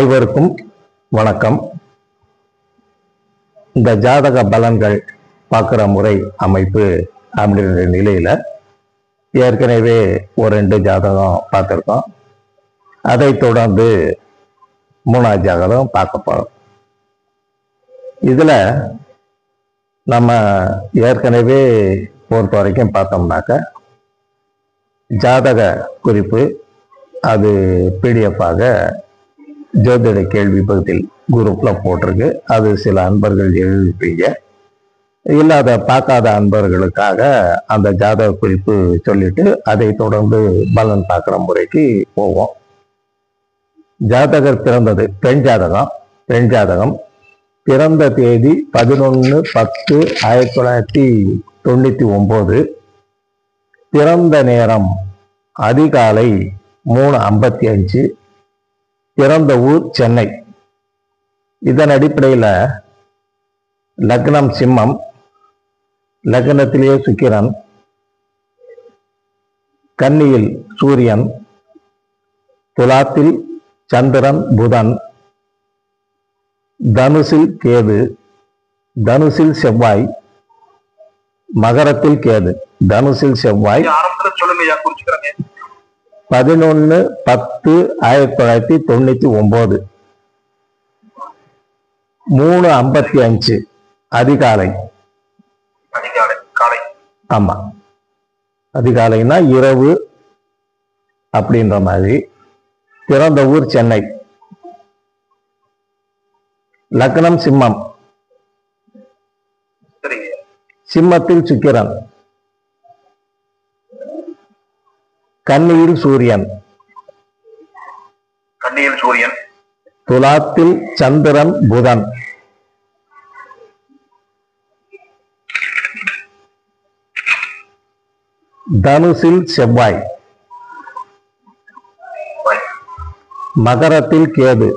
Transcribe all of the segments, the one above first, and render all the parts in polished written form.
அனைவருக்கும் வணக்கம். இந்த ஜாதக பலன்கள் பார்க்குற முறை அமைப்பு அப்படின்ற நிலையில ஏற்கனவே ஒரு 2 ஜாதகம் பார்த்துருக்கோம். அதை தொடர்ந்து 3ஆவது ஜாதகம் பார்க்க போறோம். இதுல நம்ம ஏற்கனவே பொறுத்த வரைக்கும் பார்த்தோம்னாக்க ஜாதக குறிப்பு அது பிடிஎஃபாக ஜோதிட கேள்வி பகுதியில் குரூப்ல போட்டிருக்கு. அது சில அன்பர்கள் எழுதிப்பீங்க. இல்லாத பார்க்காத அன்பர்களுக்காக அந்த ஜாதக குறிப்பு சொல்லிட்டு அதை தொடர்ந்து பலன் பார்க்குற முறைக்கு போவோம். ஜாதகர் பிறந்தது பெண் ஜாதகம் பிறந்த தேதி 11/10/1999. பிறந்த நேரம் அதிகாலை 3:55. பிறந்த ஊர் சென்னை. இதன் அடிப்படையில் லக்னம் சிம்மம், லக்னத்திலேயே சுக்கிரன், கன்னியில் சூரியன், துலாத்தில் சந்திரன் புதன், தனுசில் கேது, தனுசில் செவ்வாய், மகரத்தில் கேது. தனுசில் செவ்வாய் 11/10/1999 3:55 அதிகாலை. ஆமா, அதிகாலைனா இரவு அப்படின்ற மாதிரி. பிறந்த ஊர் சென்னை. லக்னம் சிம்மம், சிம்மத்தில் சுக்கிரன், கன்னியில் சூரியன், துலாத்தில் சந்திரன் புதன், தனுசில் செவ்வாய், மகரத்தில் கேது,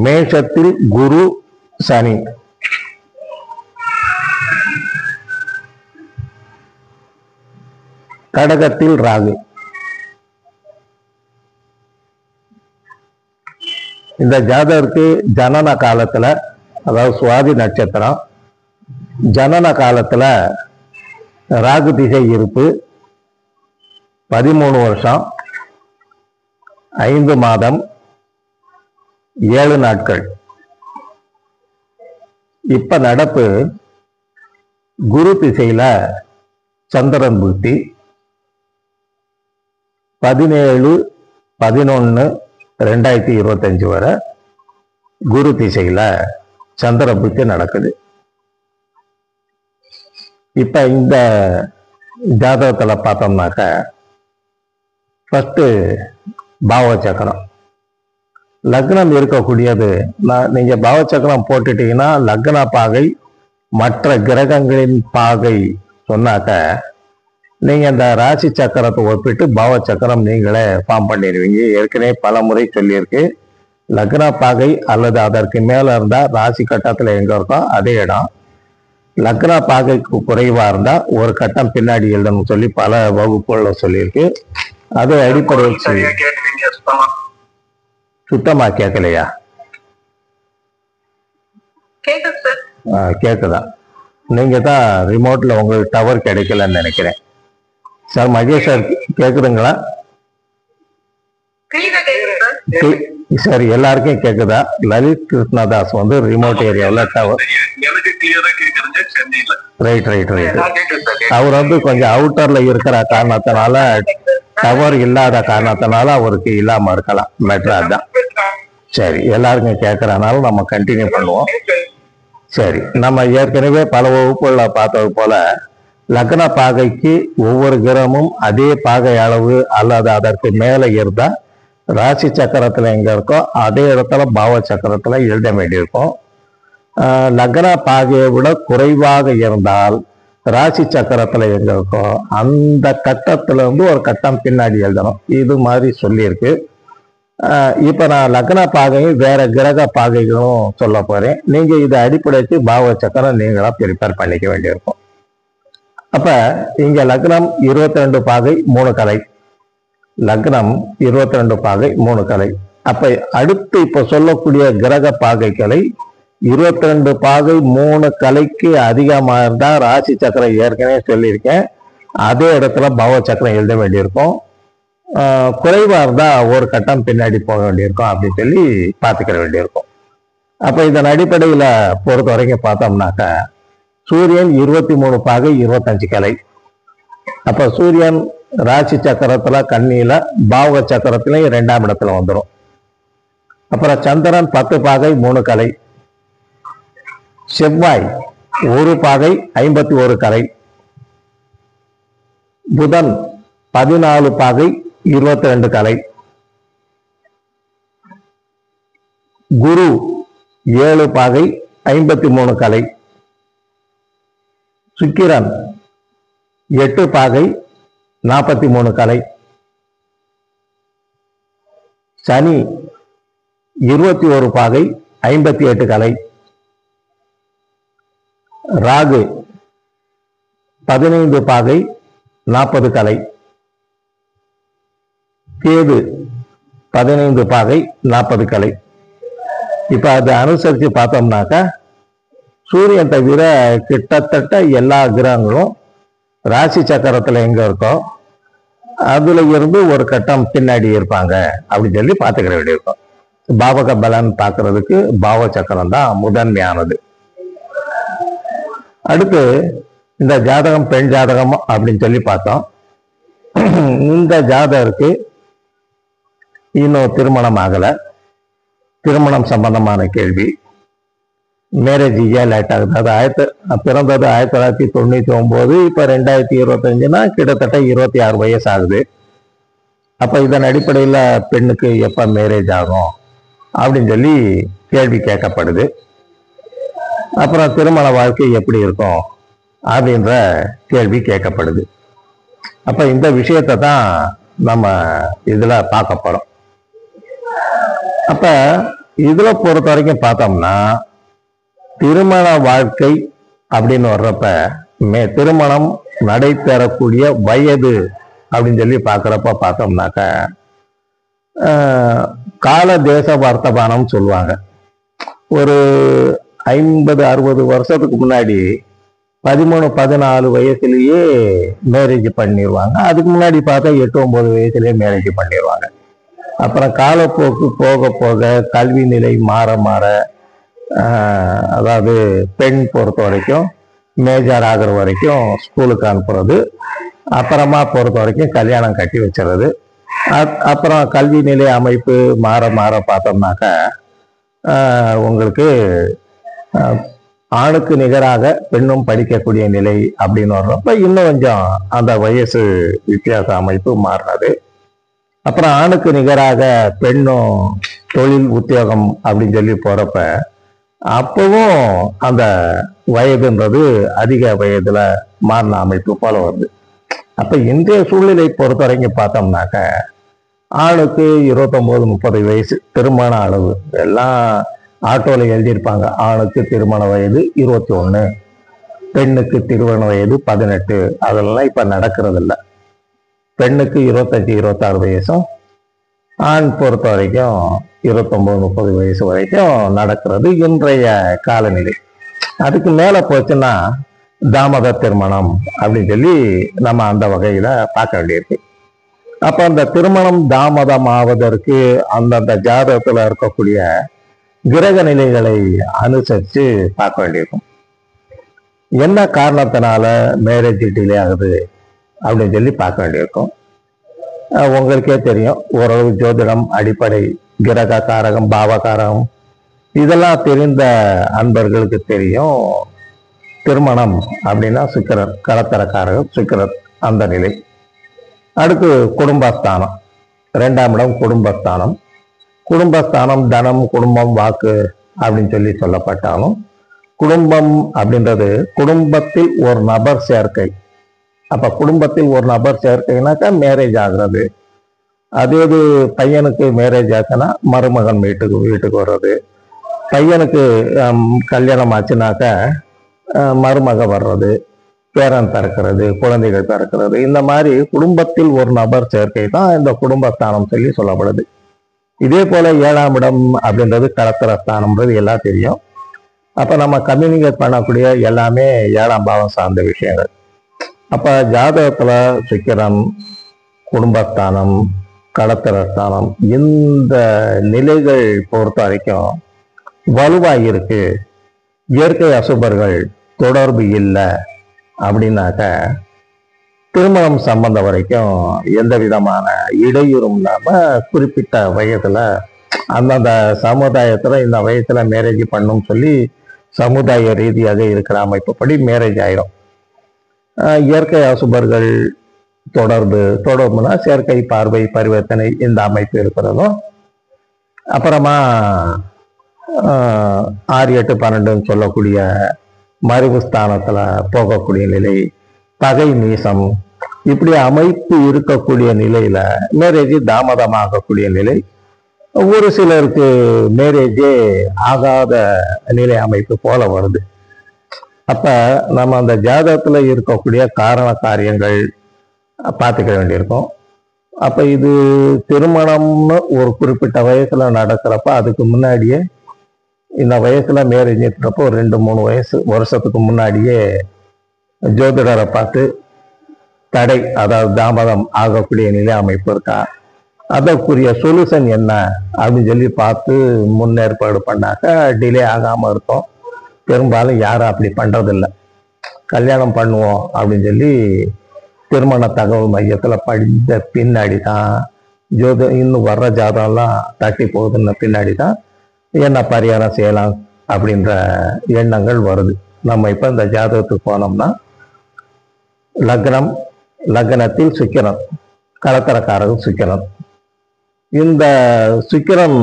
மேஷத்தில் குரு சனி, கடகத்தில் ராகு. இந்த ஜாதகருக்கு ஜனன காலத்துல, அதாவது சுவாதி நட்சத்திரம், ஜனன காலத்துல ராகு திசை இருப்பு 13 வருஷம் 5 மாதம் 7 நாட்கள். இப்ப நடப்பு குரு திசையில சந்திரன் புத்தி 17/11/2025 வரை குரு திசையில சந்திர புத்தி நடக்குது. இப்ப இந்த ஜாதகத்துல பார்த்தோம்னாக்க ஃபர்ஸ்ட் பாவ சக்கரம். லக்னம் இருக்கக்கூடியது, நீங்க பாவ சக்கரம் போட்டுட்டீங்கன்னா லக்ன பாகை மற்ற கிரகங்களின் பாகை சொன்னாக்க நீங்க இந்த ராசி சக்கரத்தை ஒப்பிட்டு பாவ சக்கரம் நீங்களே ஃபார்ம் பண்ணிடுவீங்க. ஏற்கனவே பல முறை சொல்லியிருக்கு. லக்ன பாகை அல்லது அதற்கு மேல இருந்தா ராசி கட்டத்துல எங்க இருக்கோ அதே இடம். லக்ன பாகைக்கு குறைவா இருந்தா ஒரு கட்டம் பின்னாடி எழுதணும் சொல்லி பல வகுப்புகள்ல சொல்லியிருக்கு. அது அடிப்படையில் சுத்தமா கேட்கலையா? கேக்குதா? நீங்க தான் ரிமோட்ல உங்களுக்கு டவர் கிடைக்கலன்னு நினைக்கிறேன். சார் மகேஷ் சார் கேக்குதுங்களா? சரி, எல்லாருக்கும் கேக்குதா? லலித் கிருஷ்ணதாஸ் வந்து ரிமோட் ஏரியாவில் டவர். ரைட். அவர் வந்து கொஞ்சம் அவுட்டர்ல இருக்கிற காரணத்தினால, டவர் இல்லாத காரணத்தினால அவருக்கு இல்லாம இருக்கலாம். மெட்ரா தான். சரி, எல்லாருக்கும் கேட்கறதுனால நம்ம கண்டினியூ பண்ணுவோம். சரி, நம்ம ஏற்கனவே பல வகுப்புகளை பார்த்தது போல லக்ன பாகைக்கு ஒவ்வொரு கிரகமும் அதே பாகை அளவு அல்லது அதற்கு மேல இருந்தா ராசி சக்கரத்துல எங்க இருக்கோ அதே இடத்துல பாவ சக்கரத்துல எழுத வேண்டியிருக்கும். லக்ன பாகையை விட குறைவாக இருந்தால் ராசி சக்கரத்துல எங்க இருக்கோ அந்த கட்டத்துல இருந்து ஒரு கட்டம் பின்னாடி எழுதணும். இது மாதிரி சொல்லியிருக்கு. இப்ப நான் லக்ன பாகையும் வேற கிரக பாகைகளும் சொல்ல போறேன். நீங்க இதை அடிப்படைக்கு பாவ சக்கரம் நீங்களா ப்ரிப்பேர் பண்ணிக்க வேண்டியிருக்கும். அப்ப இங்க லக்னம் 22 பாகை 3 கலை, லக்னம் 22 பாகை 3 கலை. அப்ப அடுத்து இப்ப சொல்லக்கூடிய கிரக பாகைகளை 22 பாகை 3 கலைக்கு அதிகமா இருந்தா ராசி சக்கரம் ஏற்கனவே சொல்லியிருக்கேன், அதே இடத்துல பவ சக்கரம் எழுத வேண்டியிருக்கும். குறைவா இருந்தா ஒரு கட்டம் பின்னாடி போக வேண்டியிருக்கும் அப்படின்னு சொல்லி பார்த்துக்கிற வேண்டியிருக்கும். அப்ப இதன் அடிப்படையில பொறுத்த வரைக்கும் பார்த்தோம்னாக்க சூரியன் 23 பாகை 25 கலை. அப்ப சூரியன் ராசி சக்கரத்துல கன்னியில பாவ சக்கரத்திலையும் 2ஆம் இடத்துல வந்துடும். அப்புறம் சந்திரன் 10 பாகை 3 கலை. செவ்வாய் 1 பாகை 51 கலை. புதன் 14 பாகை 22 கலை. குரு 7 பாகை 53 கலை. சுக்கிரன் 8 பாகை 43 கலை. சனி 21 பாகை 58 கலை. ராகு 15 பாகை 40 கலை. கேது 15 பாகை 40 கலை. இப்ப அதை அனுசரிச்சு பார்த்தோம்னாக்கா சூரியன் தவிர கிட்டத்தட்ட எல்லா கிரகங்களும் ராசி சக்கரத்துல எங்க இருக்கோ அதுல இருந்து ஒரு கட்டம் பின்னாடி இருப்பாங்க அப்படின்னு சொல்லி பார்த்துக்கிற வேண்டியிருக்கும். பாவக பலன் பார்க்கறதுக்கு பாவ சக்கரம் தான் முதன்மையானது. அடுத்து இந்த ஜாதகம் பெண் ஜாதகம் அப்படின்னு சொல்லி பார்த்தோம். இந்த ஜாதகருக்கு இன்னும் திருமணம் ஆகல, திருமணம் சம்பந்தமான கேள்வி. மேரேஜ் ஏன் லேட் ஆகுது? அது பிறந்தது 1999, இப்ப 2025னா கிட்டத்தட்ட 26 வயசு ஆகுது. அப்ப இதன் அடிப்படையில பெண்ணுக்கு எப்ப மேரேஜ் ஆகும் அப்படின்னு சொல்லி கேள்வி கேட்கப்படுது. அப்புறம் திருமண வாழ்க்கை எப்படி இருக்கும் அப்படின்ற கேள்வி கேட்கப்படுது. அப்ப இந்த விஷயத்தை தான் நம்ம இதுல பார்க்க போறோம். அப்ப இதுல பொறுத்த வரைக்கும் பார்த்தோம்னா திருமண வாழ்க்கை அப்படின்னு வர்றப்ப திருமணம் நடைபெறக்கூடிய வயது அப்படின்னு சொல்லி பார்க்குறப்ப பார்த்தோம்னாக்க கால தேச வர்த்தமானம் சொல்லுவாங்க. ஒரு 50-60 வருஷத்துக்கு முன்னாடி 13-14 வயசுலயே மேரேஜ் பண்ணிடுவாங்க. அதுக்கு முன்னாடி பார்த்தா 8-9 வயசுலயே மேரேஜ் பண்ணிடுவாங்க. அப்புறம் காலப்போக்கு போக போக கல்வி நிலை மாற மாற அதாவது பெண் பொறுத்த வரைக்கும் மேஜர் ஆகிற வரைக்கும் ஸ்கூலுக்கு அனுப்புறது, அப்புறமா பொறுத்த வரைக்கும் கல்யாணம் கட்டி வச்சுறது. அப்புறம் கல்வி நிலை அமைப்பு மாற மாற பார்த்தோம்னாக்க உங்களுக்கு ஆணுக்கு நிகராக பெண்ணும் படிக்கக்கூடிய நிலை அப்படின்னு வர்றப்ப இன்னும் கொஞ்சம் அந்த வயசு வித்தியாச அமைப்பு மாறுறது. அப்புறம் ஆணுக்கு நிகராக பெண்ணும் தொழில் உத்தியோகம் அப்படின்னு சொல்லி போறப்ப அப்பவும் அந்த வயதுன்றது அதிக வயதுல மாறின அமைப்பு போல வருது. அப்ப இன்றைய சூழ்நிலை பொறுத்த வரைக்கும் பார்த்தோம்னாக்க ஆணுக்கு 29-30 வயசு திருமண அளவு. எல்லாம் ஆட்டோல எழுதியிருப்பாங்க, ஆணுக்கு திருமண வயது 21, பெண்ணுக்கு திருமண வயது 18. அதெல்லாம் இப்ப நடக்கிறது இல்லை. பெண்ணுக்கு 25-26 வயசும், ஆண் பொறுத்த வரைக்கும் 29-30 வயசு வரைக்கும் நடக்கிறது இன்றைய காலநிலை. அதுக்கு மேல போச்சுன்னா தாமத திருமணம் அப்படின்னு சொல்லி நம்ம அந்த வகையில பார்க்க வேண்டியிருக்கு. அப்ப அந்த திருமணம் தாமதமாவதற்கு அந்தந்த ஜாதகத்துல இருக்கக்கூடிய கிரக நிலைகளை அனுசரித்து பார்க்க வேண்டியிருக்கும். என்ன காரணத்தினால மேரேஜ் டிலே ஆகுது அப்படின்னு சொல்லி பார்க்க வேண்டியிருக்கும். உங்களுக்கே தெரியும், ஓரளவு ஜோதிடம் அடிப்படை கிரக காரகம் பாவகாரகம் இதெல்லாம் தெரிந்த அன்பர்களுக்கு தெரியும். திருமணம் அப்படின்னா சுக்கிரன், கலத்தர காரகம் சுக்கிரன், அந்த நிலை. அடுத்து குடும்பஸ்தானம், 2ஆம் இடம் குடும்பஸ்தானம். குடும்பஸ்தானம் தனம் குடும்பம் வாக்கு அப்படின்னு சொல்லி சொல்லப்பட்டாலும் குடும்பம் அப்படின்றது குடும்பத்தில் ஒரு நபர் சேர்க்கை. அப்ப குடும்பத்தில் ஒரு நபர் சேர்க்கைனாக்கா மேரேஜ் ஆகுறது. அதே இது பையனுக்கு மேரேஜ் ஆச்சுன்னா மருமகன் வீட்டுக்கு வர்றது, பையனுக்கு கல்யாணம் ஆச்சுனாக்கா மருமக வர்றது, பேரன் பிறக்கிறது, குழந்தைகள் பிறக்கிறது, இந்த மாதிரி குடும்பத்தில் ஒரு நபர் சேர்க்கை தான் இந்த குடும்பஸ்தானம் சொல்லி சொல்லப்படுது. இதே போல 7ஆம் இடம் அப்படின்றது களத்திர ஸ்தானம்ன்றது எல்லாம் தெரியும். அப்ப நம்ம கம்யூனிகேட் பண்ணக்கூடிய எல்லாமே 7ஆம் பாவம் சார்ந்த விஷயங்கள். அப்ப ஜாதகத்துல சுக்கிரன், குடும்பஸ்தானம், களத்திர ஸ்தானம், இந்த நிலைகள் பொறுத்த வரைக்கும் வலுவாக இருக்கு, இயற்கை அசுபர்கள் தொடர்பு இல்லை அப்படின்னாக்க திருமணம் சம்பந்தம் வரைக்கும் எந்த விதமான இடையூறும் இல்லாம குறிப்பிட்ட வயதுல அந்தந்த சமுதாயத்துல இந்த வயசுல மேரேஜ் பண்ணும் சொல்லி சமுதாய ரீதியாக இருக்கிற அமைப்புப்படி மேரேஜ் ஆயிரும். இயற்கை அசுபர்கள் தொடர்புனா செயற்கை பார்வை பரிவர்த்தனை இந்த அமைப்பு இருக்கிறதும், அப்புறமா 6, 8, 12 சொல்லக்கூடிய மறைவு ஸ்தானத்துல போகக்கூடிய நிலை, பகை நீசம், இப்படி அமைப்பு இருக்கக்கூடிய நிலையில மேரேஜ் தாமதமாகக்கூடிய நிலை, ஒரு சிலருக்கு மேரேஜே ஆகாத நிலை அமைப்பு போல வருது. அப்ப நம்ம அந்த ஜாதகத்துல இருக்கக்கூடிய காரண காரியங்கள் பார்த்துக்க வேண்டியிருக்கும். அப்ப இது திருமணம்னு ஒரு குறிப்பிட்ட வயசுல நடக்கிறப்ப அதுக்கு முன்னாடியே இந்த வயசுல மேரேஜ்ன்றப்போ ஒரு 2-3 வருஷத்துக்கு முன்னாடியே ஜோதிடரை பார்த்து தடை, அதாவது தாமதம் ஆகக்கூடிய நிலை அமைப்பு இருக்கா, அதற்குரிய சொல்யூஷன் என்ன அப்படின்னு சொல்லி பார்த்து முன்னேற்பாடு பண்ணாக்க டிலே ஆகாம இருக்கும். பெரும்பாலும் யாரும் அப்படி பண்றதில்லை. கல்யாணம் பண்ணுவோம் அப்படின்னு சொல்லி திருமண தகவல் மையத்துல படித்த பின்னாடி தான் இன்னும் வர்ற ஜாதகம்லாம் தட்டி போகுதுன்னு பின்னாடி தான் என்ன பரிகாரம் செய்யலாம் அப்படின்ற எண்ணங்கள் வருது. நம்ம இப்ப இந்த ஜாதகத்துக்கு போனோம்னா லக்னத்தில் சுக்கிரன், களத்திரக்காரர்கள் சுக்கிரன். இந்த சுக்கிரன்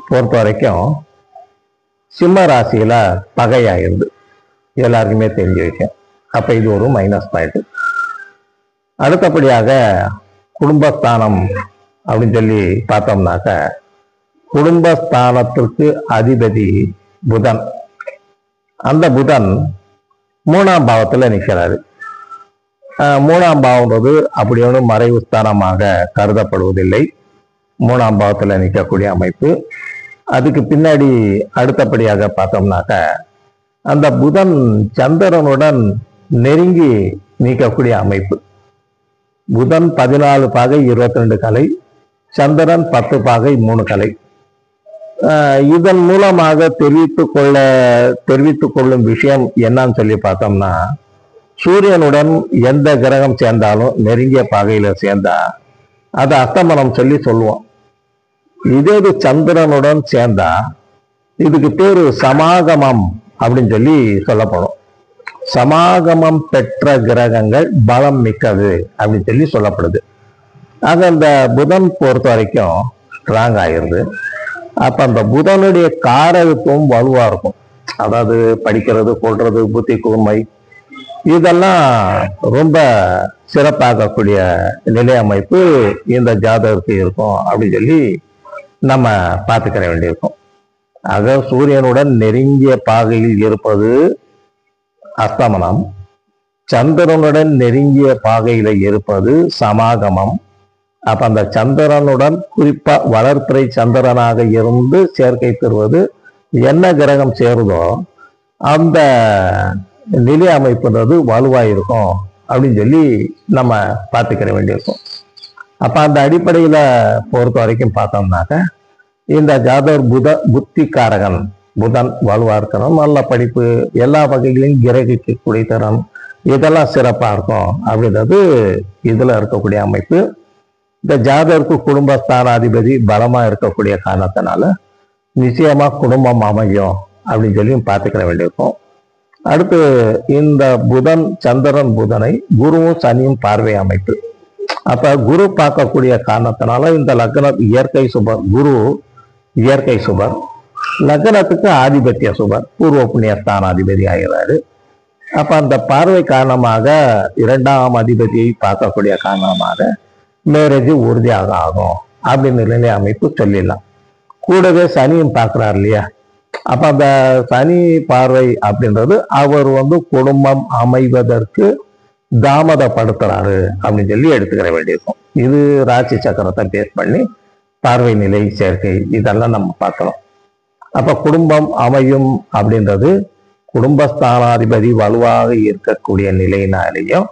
பொறுத்த வரைக்கும் சிம்ம ராசியில பகையாயிருது, எல்லாருக்குமே தெரிஞ்ச விஷயம். அப்ப இது ஒரு மைனஸ் பாயிண்ட். அடுத்தபடியாக குடும்பஸ்தானம் அப்படின்னு சொல்லி பார்த்தோம்னாக்க குடும்பஸ்தானத்திற்கு அதிபதி புதன். அந்த புதன் 3ஆம் பாவத்துல நிற்கிறாரு. 3ஆம் பாவம்ன்றது அப்படி ஒன்றும் மறைவு ஸ்தானமாக கருதப்படுவதில்லை. 3ஆம் பாவத்துல நிற்கக்கூடிய அமைப்பு. அதுக்கு பின்னாடி அடுத்தபடியாக பார்த்தோம்னாக்க அந்த புதன் சந்திரனுடன் நெருங்கி நீக்கக்கூடிய அமைப்பு. புதன் 14 பாகை 22 கலை, சந்திரன் 10 பாகை 3 கலை. இதன் மூலமாக தெரிவித்துக் கொள்ளும் விஷயம் என்னன்னு சொல்லி பார்த்தோம்னா, சூரியனுடன் எந்த கிரகம் சேர்ந்தாலும் நெருங்கிய பாகையில சேர்ந்தா அது அஸ்தமனம் சொல்லி சொல்லுவோம். இதே சந்திரனுடன் சேர்ந்தா இதுக்கு பேரு சமாகமம் அப்படின்னு சொல்லி சொல்லப்படும். சமாகமம் பெற்ற கிரகங்கள் பலம் மிக்கது அப்படின்னு சொல்லி சொல்லப்படுது. ஆக அந்த புதன் பொறுத்த வரைக்கும் ஸ்ட்ராங் ஆயிருது. அப்ப அந்த புதனுடைய காரகத்துவம் வலுவா இருக்கும். அதாவது படிக்கிறது, கொள்றது, புத்தி கூர்மை, இதெல்லாம் ரொம்ப சிறப்பாகக்கூடிய நிலை அமைப்பு இந்த ஜாதகத்துக்கு இருக்கும் அப்படின்னு சொல்லி நம்ம பார்த்துக்கிற வேண்டியிருக்கும். ஆக சூரியனுடன் நெருங்கிய பாகையில் இருப்பது அஸ்தமனம், சந்திரனுடன் நெருங்கிய பாகையில இருப்பது சமாகமம். அப்ப அந்த சந்திரனுடன் குறிப்பா வளர்ப்பிறை சந்திரனாக இருந்து சேர்க்கை பெறுவது என்ன கிரகம் சேருதோ அந்த நிலை அமைப்புன்றது வலுவாயிருக்கும் அப்படின்னு சொல்லி நம்ம பார்த்துக்கிற வேண்டியிருக்கும். அப்ப அந்த அடிப்படையில பொறுத்த வரைக்கும் பார்த்தோம்னாக்க இந்த ஜாதகர் புத்திக்காரகன் புதன் வலுவா இருக்கணும், நல்ல படிப்பு, எல்லா வகைகளையும் கிரகிக்கக்கூடிய திறன், இதெல்லாம் சிறப்பா இருக்கும் அப்படின்றது இதுல இருக்கக்கூடிய அமைப்பு. இந்த ஜாதகருக்கு குடும்பஸ்தானாதிபதி பலமா இருக்கக்கூடிய காரணத்தினால நிச்சயமா குடும்பம் அமையும் அப்படின்னு சொல்லி பார்த்துக்கிற வேண்டியிருக்கும். அடுத்து இந்த புதன் சந்திரன் புதனை குருவும் சனியும் பார்வை அமைப்பு. அப்ப குரு பார்க்கக்கூடிய காரணத்தினால இந்த லக்னம் இயற்கை சுபர், குரு இயற்கை சுபர், லக்னத்துக்கு ஆதிபத்திய சுபர், பூர்வ புண்ணிய ஸ்தானாதிபதி ஆகிறாரு. அப்ப அந்த பார்வை காரணமாக 2ஆம் அதிபதியை பார்க்கக்கூடிய காரணமாக மேரேஜ் உறுதியாக ஆகும் அப்படின்னு நிலை அமைப்பு சொல்லிடலாம். கூடவே சனியும் பார்க்கிறார் இல்லையா. அப்ப அந்த சனி பார்வை அப்படின்றது அவர் குடும்பம் அமைவதற்கு தாமதப்படுத்துறாரு அப்படின்னு சொல்லி எடுத்துக்கிற வேண்டியிருக்கும். இது ராசி சக்கரத்தை பேஸ் பண்ணி பார்வை நிலை சேர்க்கை இதெல்லாம் நம்ம பார்க்கலாம். அப்ப குடும்பம் அமையும் அப்படின்றது குடும்பஸ்தானாதிபதி வலுவாக இருக்கக்கூடிய நிலையினாலேயும்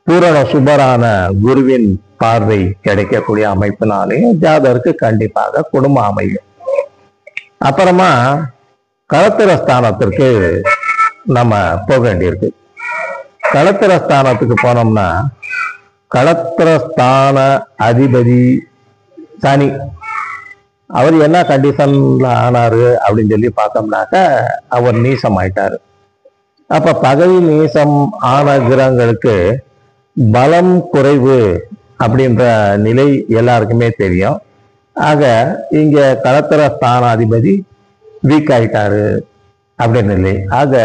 பூரண சுபரான குருவின் பார்வை கிடைக்கக்கூடிய அமைப்பினாலேயும் ஜாதகருக்கு கண்டிப்பாக குடும்பம் அமையும். அப்புறமா களத்திர ஸ்தானத்திற்கு நம்ம போக வேண்டியிருக்கு. களத்திர ஸ்தானத்துக்கு போனோம்னா களத்திர ஸ்தான அதிபதி சனி அவர் என்ன கண்டிஷன்ல ஆனாரு அப்படின்னு சொல்லி பார்த்தோம்னாக்க அவர் நீசம் ஆயிட்டாரு. அப்ப பகை நீசம் ஆன கிரகங்களுக்கு பலம் குறைவு அப்படின்ற நிலை எல்லாருக்குமே தெரியும். ஆக இங்க களத்திர ஸ்தானாதிபதி வீக் ஆயிட்டாரு அப்படின்னு இல்லை. ஆக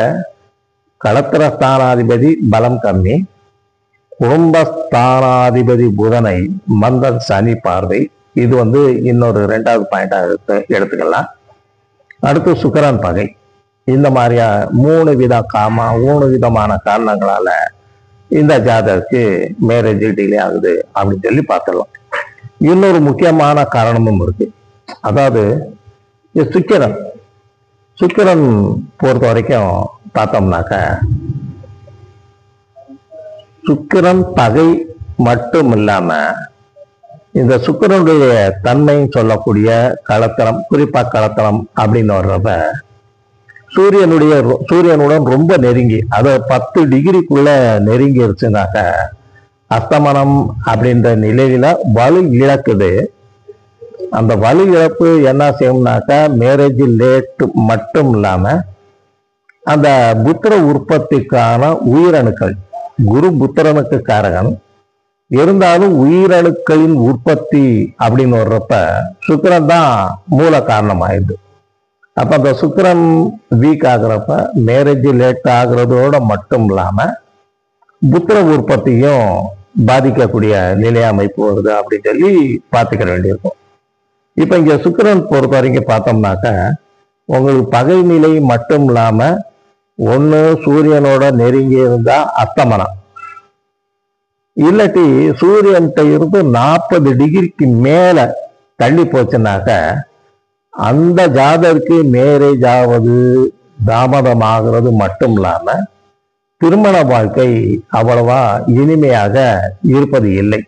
களத்திர ஸ்தானாதிபதி பலம் கம்மி, குடும்பஸ்தானாதிபதி புதனை மந்தன் சனி பார்வை, இது இன்னொரு 2வது பாயிண்டா எடுத்துக்கலாம். அடுத்து சுக்கிரன் பகை. இந்த மாதிரியா 3 விதமான காரணங்களால இந்த ஜாதகருக்கு மேரேஜ் டிலே ஆகுது அப்படின்னு சொல்லி பார்த்துடலாம். இன்னொரு முக்கியமான காரணமும் இருக்கு. அதாவது சுக்கிரன் பொறுத்த வரைக்கும் பார்த்தோம்னாக்க சுக்கிரன் பகை மட்டும் இல்லாம இந்த சுக்கிரனுடைய தன்மைன்னு சொல்லக்கூடிய களத்திரம், குறிப்பா களத்திரம் அப்படின்னு வர்றப்ப சூரியனுடன் ரொம்ப நெருங்கி, அதை 10 டிகிரிக்குள்ள நெருங்கிருச்சுனாக்க அஸ்தமனம் அப்படின்ற நிலையில வலு இழக்குது. அந்த வலு இழப்பு என்ன செய்யும்னாக்கா மேரேஜ் லேட் மட்டும் இல்லாம அந்த புத்திர உற்பத்திக்கான உயிரணுக்கள், குரு புத்திரனுக்கு காரகன் இருந்தாலும் உயிரணுக்களின் உற்பத்தி அப்படின்னு வர்றப்ப சுக்கிரன் தான் மூல காரணம் ஆயிடுது. அப்ப அந்த சுக்கிரன் வீக் ஆகுறப்ப மேரேஜ் லேட் ஆகுறதோட மட்டும் இல்லாம புத்திர உற்பத்தியும் பாதிக்கக்கூடிய நிலை அமைப்பு வருது அப்படின்னு சொல்லி பார்த்துக்க வேண்டியிருக்கும். இப்ப இங்க சுக்கிரன் பொறுத்த வரைக்கும் பார்த்தோம்னாக்க உங்களுக்கு பகை நிலை மட்டும் இல்லாம ஒண்ணு சூரியனோட நெருங்கி இருந்தா அஸ்தமனம், இல்லாட்டி சூரியன்கிட்ட இருந்து 40 டிகிரிக்கு மேல தள்ளி போச்சுனாக்க அந்த ஜாதகருக்கு மேரேஜ் ஆவது தாமதமாகிறது மட்டும் இல்லாம திருமண வாழ்க்கை அவ்வளவா இனிமையாக இருப்பது இல்லை.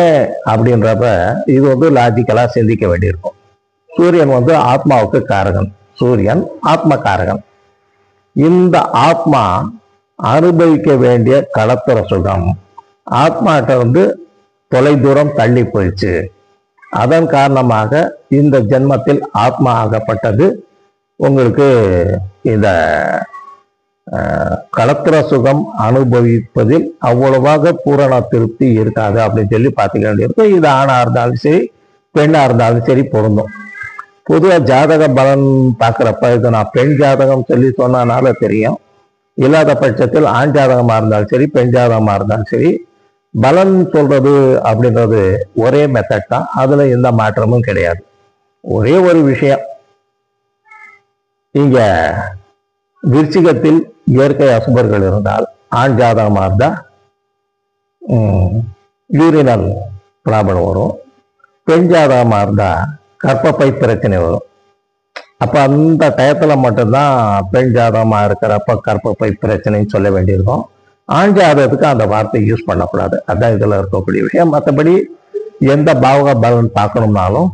ஏன் அப்படின்றப்ப இது லாஜிக்கலா சிந்திக்க வேண்டியிருக்கும். சூரியன் ஆத்மாவுக்கு காரகன், சூரியன் ஆத்ம காரகன். இந்த ஆத்மா அனுபவிக்க வேண்டிய களத்திர சுகம் ஆத்மாட்ட தொலை தூரம் தள்ளி போயிடுச்சு. அதன் காரணமாக இந்த ஜென்மத்தில் ஆத்மா ஆகப்பட்டது உங்களுக்கு இந்த களத்திர சுகம் அனுபவிப்பதில் அவ்வளவாக பூரண திருப்தி இருக்காது அப்படின்னு சொல்லி பார்த்துக்க வேண்டியிருக்கும். இது ஆணா இருந்தாலும் சரி பெண்ணா இருந்தாலும் சரி பொருந்தும். பொதுவா ஜாதக பலன் பார்க்குறப்ப இது நான் பெண் ஜாதகம் சொல்லி சொன்னனால தெரியும். இல்லாத பட்சத்தில் ஆண் ஜாதகமா இருந்தாலும் சரி பெண் ஜாதகமா இருந்தாலும் சரி பலன் சொல்றது அப்படின்றது ஒரே மெத்தட் தான். அதுல எந்த மாற்றமும் கிடையாது. ஒரே ஒரு விஷயம், இங்க விருச்சிகத்தில் இயற்கை அசுபர்கள் இருந்தால் ஆண் ஜாதகமா இருந்தா யூரினல் ப்ராப்ளம் வரும், பெண் ஜாதகமா இருந்தா கர்ப்பப்பை பிரச்சனை வரும். அப்ப அந்த டயத்துல மட்டும்தான் பெண் ஜாதகமா இருக்கிறப்ப கர்ப்பப்பை பிரச்சனைன்னு சொல்ல வேண்டியிருக்கும். ஆண் ஜாதகத்துக்கு அந்த வார்த்தை யூஸ் பண்ணக்கூடாது. அதான் இதுல இருக்கக்கூடிய விஷயம். மற்றபடி எந்த பாவக பலன் பார்க்கணும்னாலும்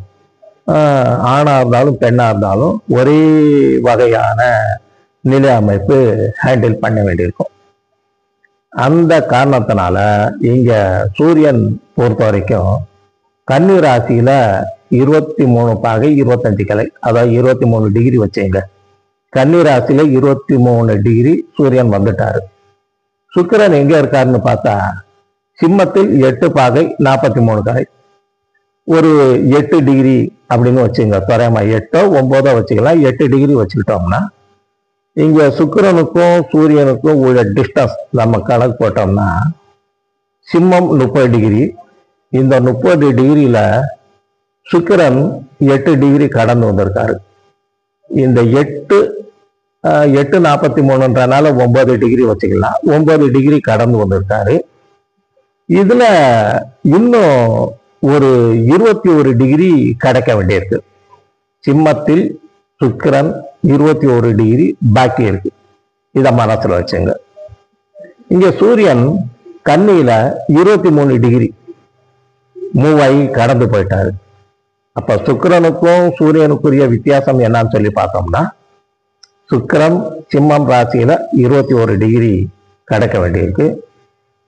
ஆணா இருந்தாலும் பெண்ணா இருந்தாலும் ஒரே வகையான நிலை அமைப்பு ஹேண்டில் பண்ண வேண்டியிருக்கும். அந்த காரணத்தினால இங்க சூரியன் பொறுத்த வரைக்கும் கன்னி ராசியில 23 பாகை 25 கலை, அதாவது 23 டிகிரி வச்சுங்க. கன்னி ராசியில 23 டிகிரி சூரியன் வந்துட்டாரு. சுக்கிரன் எங்க இருக்காருன்னு பார்த்தா சிம்மத்தில் 8 பாகை 43 கலை, ஒரு 8 டிகிரி அப்படின்னு வச்சுங்க. தோராயமா 8ஓ 9ஓ வச்சுக்கலாம். 8 டிகிரி வச்சுக்கிட்டோம்னா இங்க சுக்கிரனுக்கும் சூரியனுக்கும் உள்ள டிஸ்டன்ஸ் நம்ம கணக்கு போட்டோம்னா சிம்மம் 30 டிகிரி. இந்த 30 டிகிரியில சுக்கிரன் 8 டிகிரி கடந்து வந்திருக்காரு. இந்த 8 8:43ன்றனால 9 டிகிரி வச்சுக்கலாம். 9 டிகிரி கடந்து வந்திருக்காரு. இதுல இன்னும் ஒரு 21 டிகிரி கடக்க வேண்டியிருக்கு. சிம்மத்தில் சுக்கிரன் 21 டிகிரி பாக்கி இருக்கு. இத மனசுல வச்சுங்க. இங்க சூரியன் கன்னியில 23 டிகிரி மூவ் ஆகி கடந்து போயிட்டாரு. அப்ப சுக்கிரனுக்கும் சூரியனுக்குரிய வித்தியாசம் என்னன்னு சொல்லி பார்த்தோம்னா, சுக்கிரன் சிம்மம் ராசியில 21 டிகிரி கடக்க வேண்டியிருக்கு.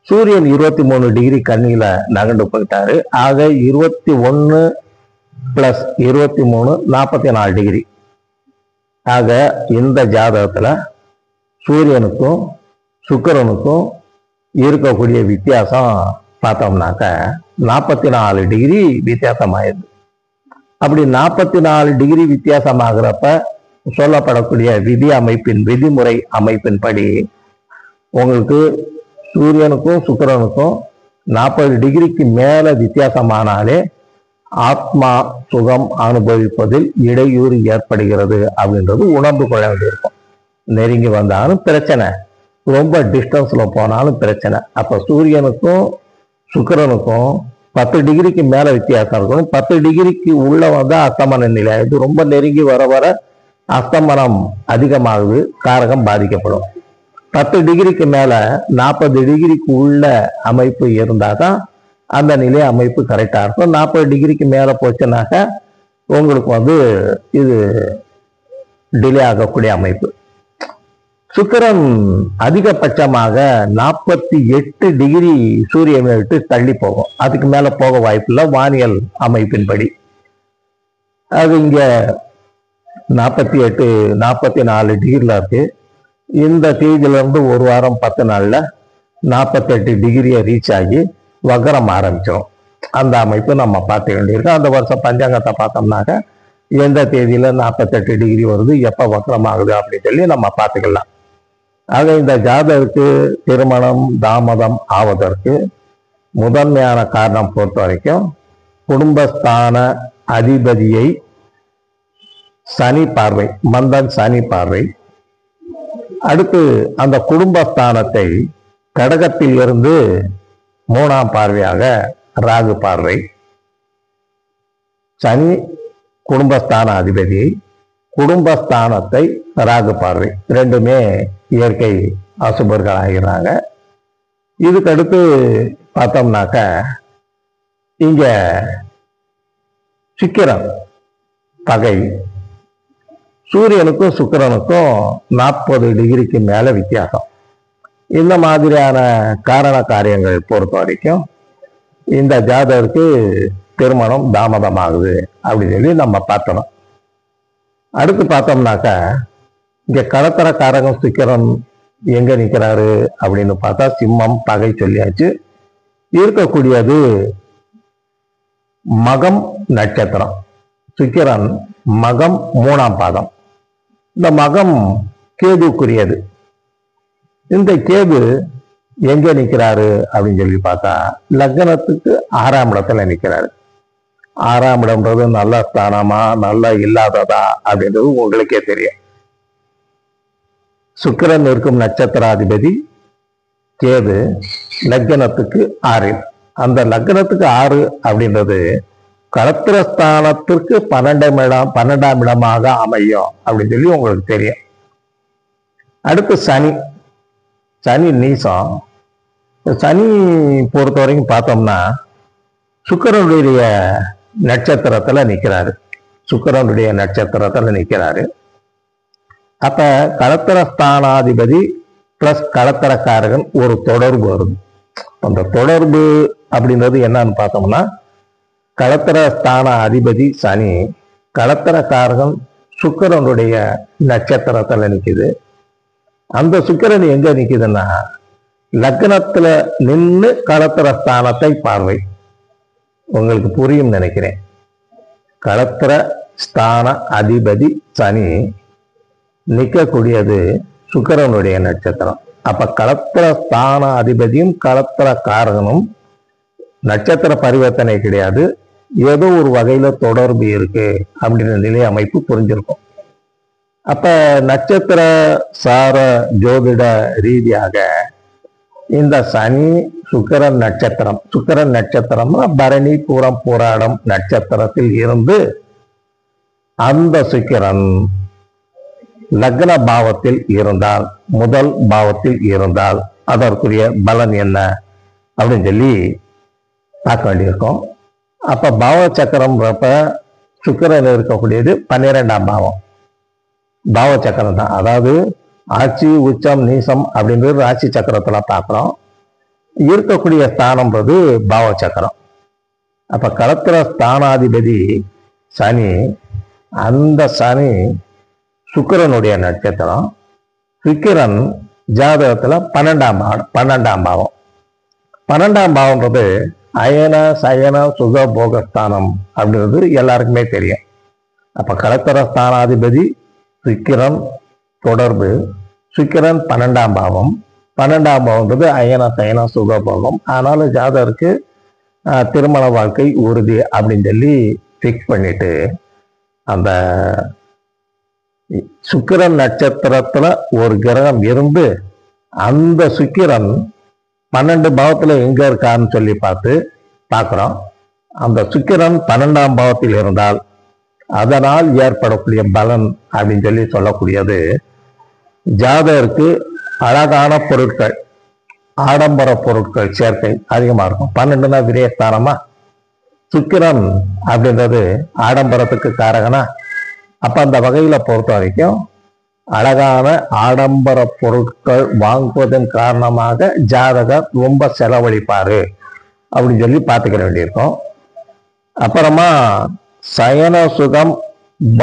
சூரியன் 23 டிகிரி கன்னியில நகர்ந்து போயிட்டாரு. ஆக 21 பிளஸ் 23 44 டிகிரி. ஆக இந்த ஜாதகத்துல சூரியனுக்கும் சுக்கிரனுக்கும் இருக்கக்கூடிய வித்தியாசம் பார்த்தோம்னாக்க 44 டிகிரி வித்தியாசம் ஆயிடுது. அப்படி 44 டிகிரி வித்தியாசம் ஆகிறப்ப சொல்லப்படக்கூடிய விதிமுறை அமைப்பின்படி உங்களுக்கு சூரியனுக்கும் சுக்கிரனுக்கும் 40 டிகிரிக்கு மேல வித்தியாசமானாலே ஆத்மா சுகம் அனுபவிப்பதில் இடையூறு ஏற்படுகிறது அப்படின்றது உணர்ந்து கொள்ள வேண்டியிருக்கும். நெருங்கி வந்தாலும் பிரச்சனை, ரொம்ப டிஸ்டன்ஸ்ல போனாலும் பிரச்சனை. அப்ப சூரியனுக்கும் சுக்கிரனுக்கும் 10 டிகிரிக்கு மேல வித்தியாசம் இருக்கணும். 10 டிகிரிக்கு உள்ள வந்தா அஸ்தமன நிலை. இது ரொம்ப நெருங்கி வர வர அஸ்தமனம் அதிகமாகுது, காரகம் பாதிக்கப்படும். 10 டிகிரிக்கு மேல 40 டிகிரிக்கு உள்ள அமைப்பு இருந்தாதான் அந்த நிலை அமைப்பு கரெக்டா இருக்கும். 40 டிகிரிக்கு மேல போச்சுனாக்க உங்களுக்கு இது டிலே ஆகக்கூடிய அமைப்பு. சுக்கிரன் அதிகபட்சமாக 48 டிகிரி சூரியனை விட்டு தள்ளி போகும். அதுக்கு மேல போக வாய்ப்பில்லை வானியல் அமைப்பின்படி. அது இங்க 44 டிகிரில இருக்கு. இந்த தேதியில இருந்து ஒரு வாரம் 10 நாள்ல 48 டிகிரியை ரீச் ஆகி வக்கரம் ஆரம்பிச்சிடும். அந்த அமைப்பு நம்ம பார்க்க வேண்டியிருக்கு. அந்த வருஷம் பஞ்சாங்கத்தை பார்த்தோம்னாக்க எந்த தேதியில 48 டிகிரி வருது, எப்ப வக்கரம் ஆகுது அப்படின்னு சொல்லி நம்ம பார்த்துக்கலாம். ஆக இந்த ஜாதகருக்கு திருமணம் தாமதம் ஆவதற்கு முதன்மையான காரணம் பொறுத்த வரைக்கும் குடும்பஸ்தான அதிபதியை சனி பார்வை, மந்தன் சனி பார்வை. அடுத்து அந்த குடும்பஸ்தானத்தை கடகத்தில் இருந்து 3ஆம் பார்வையாக ராகு பார்வை. சனி குடும்பஸ்தான அதிபதி, குடும்பஸ்தானத்தை ராகு பார்வை, ரெண்டுமே இயற்கை அசுபர்கள் ஆகிறாங்க. இதுக்கு அடுத்து பார்த்தோம்னாக்க இங்க சுக்கிரன் பகை. சூரியனுக்கும் சுக்கிரனுக்கும் 40 டிகிரிக்கு மேல வித்தியாசம். இந்த மாதிரியான காரண காரியங்கள் பொறுத்த வரைக்கும் இந்த ஜாதகருக்கு திருமணம் தாமதமாகுது அப்படின்னு சொல்லி நம்ம பார்த்தோம். அடுத்து பார்த்தோம்னாக்க இங்க களத்திர காரகம் சுக்கிரன் எங்க நிற்கிறாரு அப்படின்னு பார்த்தா சிம்மம் பகை சொல்லியாச்சு. இருக்கக்கூடியது மகம் நட்சத்திரம். சுக்கிரன் மகம் 3ஆம் பாதம். இந்த மகம் கேதுக்குரியது. இந்த கேது எங்க நிற்கிறாரு அப்படின்னு சொல்லி பார்த்தா லக்னத்துக்கு 6ஆம் இடத்துல நிற்கிறாரு. 6ஆம் இடம்ன்றது நல்ல ஸ்தானமா நல்ல இல்லாததா அப்படின்றது உங்களுக்கே தெரியும். சுக்கிரன் இருக்கும் நட்சத்திராதிபதி கேது லக்னத்துக்கு 6. அந்த லக்னத்துக்கு 6 அப்படின்றது களத்திரஸ்தானத்திற்கு 12ஆம் இடமாக அமையும் அப்படின்னு சொல்லி உங்களுக்கு தெரியும். அடுத்து சனி. சனி நீசம். சனி பொறுத்த வரைக்கும் பார்த்தோம்னா சுக்கிரனுடைய நட்சத்திரத்துல நிற்கிறாரு. சுக்கிரனுடைய நட்சத்திரத்துல நிற்கிறாரு. அப்ப களத்திரஸ்தானாதிபதி பிளஸ் களத்திரக்காரகன் ஒரு தொடர்பு வருது. அந்த தொடர்பு அப்படின்றது என்னன்னு பார்த்தோம்னா களத்திரஸ்தான அதிபதி சனி, களத்திரக்காரகன் சுக்கிரனுடைய நட்சத்திரத்துல நிக்குது. அந்த சுக்கிரன் எங்க நிக்குதுன்னா லக்னத்துல நின்று களத்திரஸ்தானத்தை பார்வை. உங்களுக்கு புரியும் நினைக்கிறேன். களத்திர ஸ்தான அதிபதி சனி நிற்கக்கூடியது சுக்கிரனுடைய நட்சத்திரம். அப்ப களத்திர ஸ்தான அதிபதியும் களத்திர காரகனும் நட்சத்திர பரிவர்த்தனை கிடையாது, ஏதோ ஒரு வகையில தொடர்பு இருக்கு அப்படின்ற நிலை அமைப்பு புரிஞ்சிருக்கும். அப்ப நட்சத்திர சார ஜோதிட ரீதியாக இந்த சனி சுக்கிரன் நட்சத்திரம் பரணி பூரம் பூராடம் நட்சத்திரத்தில் இருந்து அந்த சுக்கிரன் லக்ன பாவத்தில் இருந்தால், முதல் பாவத்தில் இருந்தால் அதற்குரிய பலன் என்ன அப்படின்னு சொல்லி பார்க்க வேண்டியிருக்கும். அப்ப பாவ சக்கரம்ன்றப்ப சுக்கிரன் இருக்கக்கூடியது 12ஆம் பாவம். பாவ சக்கரம் தான், அதாவது ஆட்சி உச்சம் நீசம் அப்படின்றது ராசி சக்கரத்துல பார்க்கிறோம். இருக்கக்கூடிய ஸ்தானம்ன்றது பாவ சக்கரம். அப்ப களத்திர ஸ்தானாதிபதி சனி, அந்த சனி சுக்கிரனுடைய நட்சத்திரம். சுக்கிரன் ஜாதகத்துல 12ஆம் பாவம். 12ஆம் பாவம்ன்றது அயன சயன சுக போகஸ்தானம் அப்படின்றது எல்லாருக்குமே தெரியும். அப்ப களத்திர ஸ்தானாதிபதி சுக்கிரன் தொடர்பு, சுக்கிரன் 12ஆம் பாவம். 12ஆம் பாவம்ன்றது அயன சயன சுக போகம். ஆனாலும் ஜாதகருக்கு திருமண வாழ்க்கை உறுதி அப்படின்னு சொல்லி ஃபிக்ஸ் பண்ணிட்டு அந்த சுக்கிரன் நட்சத்திரத்துல ஒரு கிரகம் இருந்து அந்த சுக்கிரன் 12 பாவத்துல எங்க இருக்கான்னு சொல்லி பார்க்கிறோம். அந்த சுக்கிரன் 12ஆம் பாவத்தில் இருந்தால் அதனால் ஏற்படக்கூடிய பலன் அப்படின்னு சொல்லி சொல்லக்கூடியது, ஜாதகருக்கு அழகான பொருட்கள், ஆடம்பர பொருட்கள் சேர்க்கை அதிகமா இருக்கும். 12னா விரயஸ்தானமா, சுக்கிரன் அப்படின்றது ஆடம்பரத்துக்கு காரகனா. அப்ப அந்த வகையில பொறுத்த வரைக்கும் அழகான ஆடம்பர பொருட்கள் வாங்குவதன் காரணமாக ஜாதகர் ரொம்ப செலவழிப்பாரு அப்படின்னு சொல்லி பார்த்துக்கிற வேண்டியிருக்கும். அப்புறமா சயன சுகம்